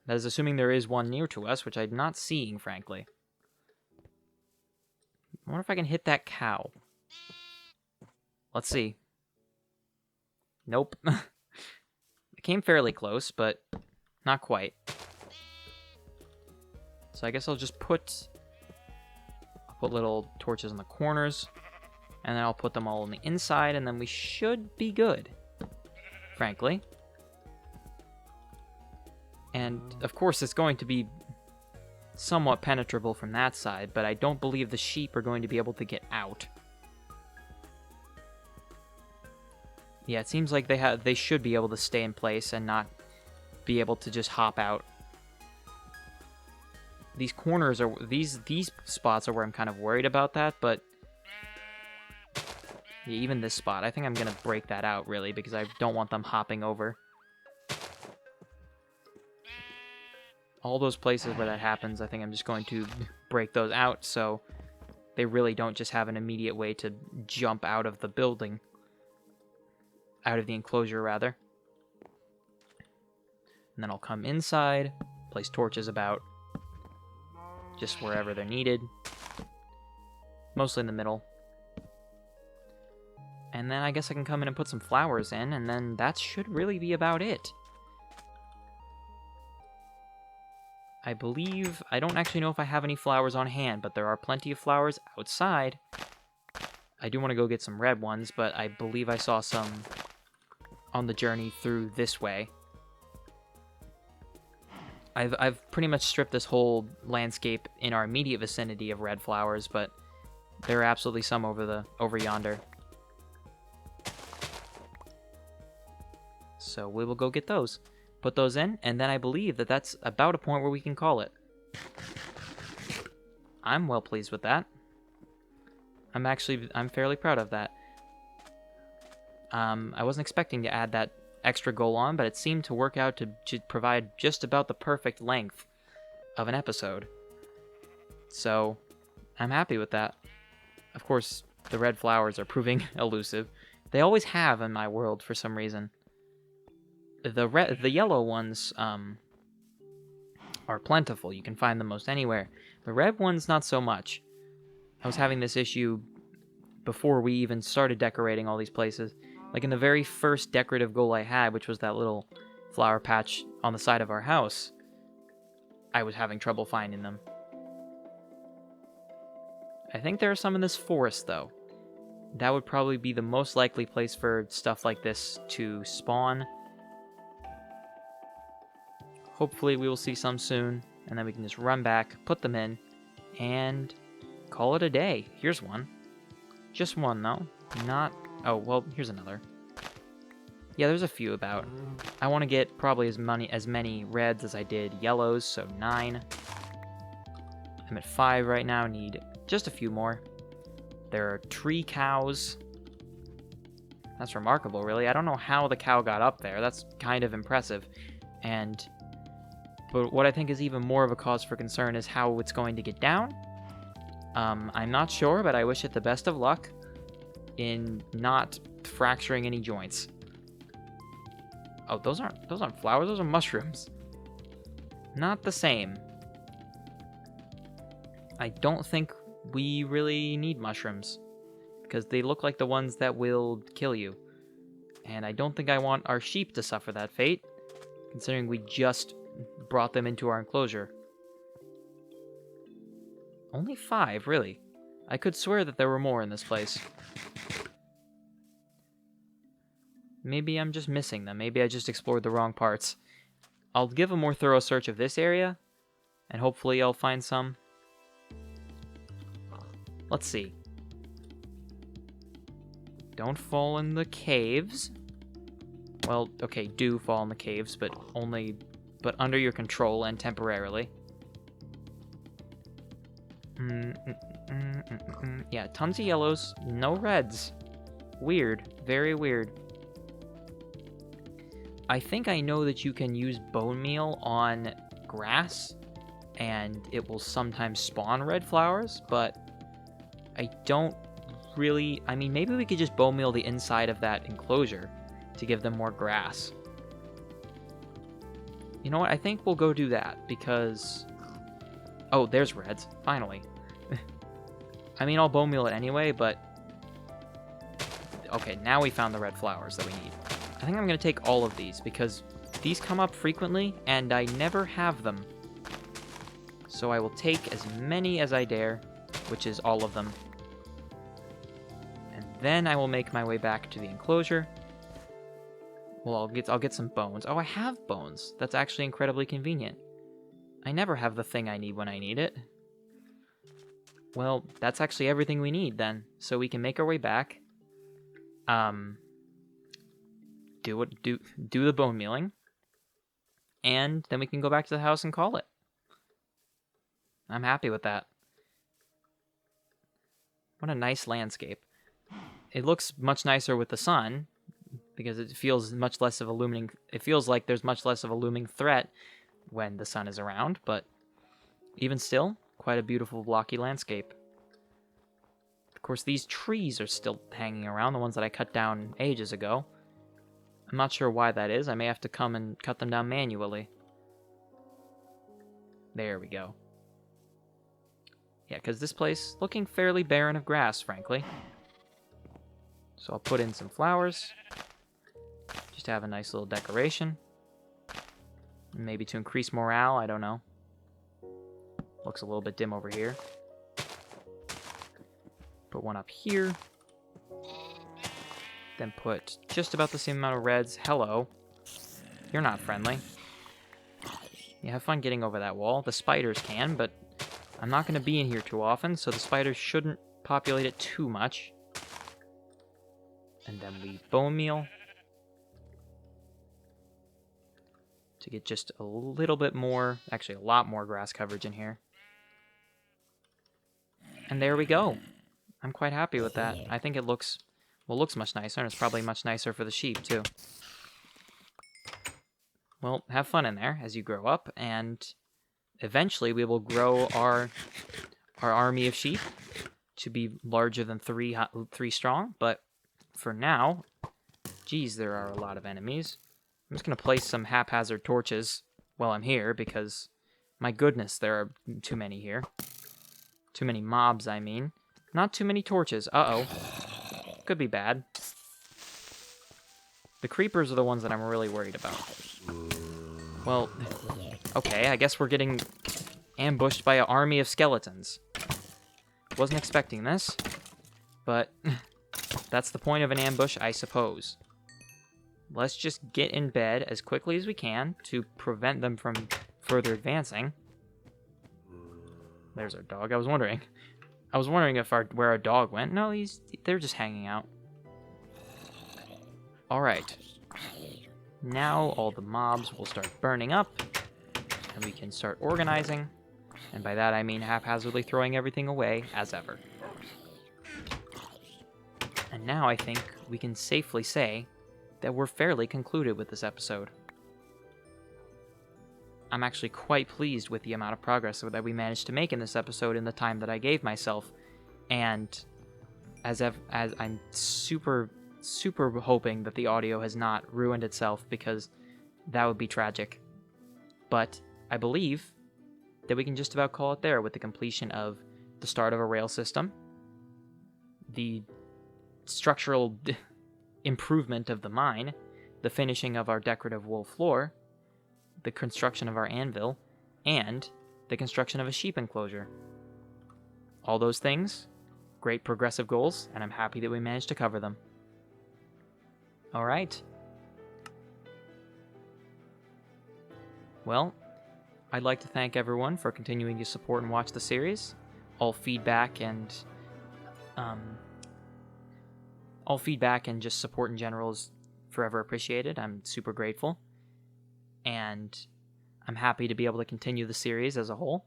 That is assuming there is one near to us, which I'm not seeing, frankly. I wonder if I can hit that cow. Let's see. Nope. It came fairly close, but not quite. So I guess I'll just put little torches in the corners, and then I'll put them all on the inside, and then we should be good, frankly. And, of course, it's going to be somewhat penetrable from that side, but I don't believe the sheep are going to be able to get out. Yeah, it seems like they should be able to stay in place and not be able to just hop out. These corners are... These spots are where I'm kind of worried about that, but... Yeah, even this spot. I think I'm going to break that out, really, because I don't want them hopping over. all those places where that happens, I think I'm just going to break those out so they really don't just have an immediate way to jump out of the building. Out of the enclosure, rather. And then I'll come inside, place torches about, just wherever they're needed. Mostly in the middle. And then I guess I can come in and put some flowers in, and then that should really be about it. I believe, I don't actually know if I have any flowers on hand, but there are plenty of flowers outside. I do want to go get some red ones, but I believe I saw some on the journey through this way. I've pretty much stripped this whole landscape in our immediate vicinity of red flowers, but there are absolutely some over yonder. So we will go get those. Put those in, and then I believe that that's about a point where we can call it. I'm well pleased with that. I'm fairly proud of that. I wasn't expecting to add that extra goal on, but it seemed to work out to provide just about the perfect length of an episode. So, I'm happy with that. Of course, the red flowers are proving elusive. They always have in my world for some reason. The yellow ones are plentiful. You can find them most anywhere. The red ones, not so much. I was having this issue before we even started decorating all these places. Like in the very first decorative goal I had, which was that little flower patch on the side of our house, I was having trouble finding them. I think there are some in this forest, though. That would probably be the most likely place for stuff like this to spawn. Hopefully we will see some soon, and then we can just run back, put them in, and call it a day. Here's one. Just one, though. Not... Oh, well, here's another. Yeah, there's a few about. I want to get probably as many reds as I did yellows, so 9. I'm at 5 right now, need just a few more. There are tree cows. That's remarkable, really. I don't know how the cow got up there. That's kind of impressive. But what I think is even more of a cause for concern is how it's going to get down. I'm not sure, but I wish it the best of luck in not fracturing any joints. Oh, those aren't flowers, those are mushrooms. Not the same. I don't think we really need mushrooms, because they look like the ones that will kill you. And I don't think I want our sheep to suffer that fate, considering we just brought them into our enclosure. Only 5, really. I could swear that there were more in this place. Maybe I'm just missing them. Maybe I just explored the wrong parts. I'll give a more thorough search of this area, and hopefully I'll find some. Let's see. Don't fall in the caves. Well, okay, do fall in the caves, but under your control and temporarily. Yeah, tons of yellows, no reds. Weird, very weird. I think I know that you can use bone meal on grass, and it will sometimes spawn red flowers, but I don't really... I mean, maybe we could just bone meal the inside of that enclosure to give them more grass. You know what? I think we'll go do that, because... Oh, there's reds. Finally. I mean, I'll bone meal it anyway, but... Okay, now we found the red flowers that we need. I think I'm going to take all of these, because these come up frequently, and I never have them. So I will take as many as I dare, which is all of them. And then I will make my way back to the enclosure. Well, I'll get some bones. Oh, I have bones. That's actually incredibly convenient. I never have the thing I need when I need it. Well, that's actually everything we need then. So we can make our way back. Do the bone mealing. And then we can go back to the house and call it. I'm happy with that. What a nice landscape. It looks much nicer with the sun, because it feels much less of a looming... It feels like there's much less of a looming threat when the sun is around, but even still, quite a beautiful blocky landscape. Of course, these trees are still hanging around, the ones that I cut down ages ago. I'm not sure why that is. I may have to come and cut them down manually. There we go. Yeah, because this place looking fairly barren of grass, frankly. So I'll put in some flowers. Just to have a nice little decoration. Maybe to increase morale, I don't know. Looks a little bit dim over here. Put one up here. Then put just about the same amount of reds. Hello. You're not friendly. You have fun getting over that wall. The spiders can, but I'm not going to be in here too often, so the spiders shouldn't populate it too much. And then we bone meal. To get just a little bit more, actually a lot more grass coverage in here. And there we go. I'm quite happy with that. I think it looks, well, looks much nicer, and it's probably much nicer for the sheep, too. Well, have fun in there as you grow up, and eventually we will grow our army of sheep to be larger than three strong, but for now, geez, there are a lot of enemies. I'm just going to place some haphazard torches while I'm here, because, my goodness, there are too many here. Too many mobs, I mean. Not too many torches. Uh-oh. Could be bad. The creepers are the ones that I'm really worried about. Well, okay, I guess we're getting ambushed by an army of skeletons. Wasn't expecting this, but that's the point of an ambush, I suppose. Let's just get in bed as quickly as we can to prevent them from further advancing. There's our dog. I was wondering if where our dog went. No, they're just hanging out. All right. Now all the mobs will start burning up, and we can start organizing. And by that I mean haphazardly throwing everything away as ever. And now I think we can safely say that we're fairly concluded with this episode. I'm actually quite pleased with the amount of progress that we managed to make in this episode in the time that I gave myself, and as I'm super hoping that the audio has not ruined itself, because that would be tragic. But I believe that we can just about call it there with the completion of the start of a rail system, the structural improvement of the mine, the finishing of our decorative wool floor, the construction of our anvil, and the construction of a sheep enclosure. All those things, great progressive goals, and I'm happy that we managed to cover them. All right. Well, I'd like to thank everyone for continuing to support and watch the series. All feedback and just support in general is forever appreciated. I'm super grateful. And I'm happy to be able to continue the series as a whole.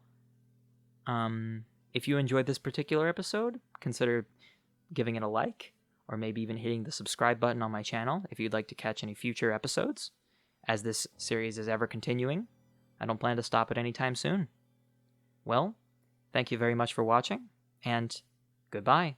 If you enjoyed this particular episode, consider giving it a like, or maybe even hitting the subscribe button on my channel if you'd like to catch any future episodes, as this series is ever continuing. I don't plan to stop it anytime soon. Well, thank you very much for watching, and goodbye.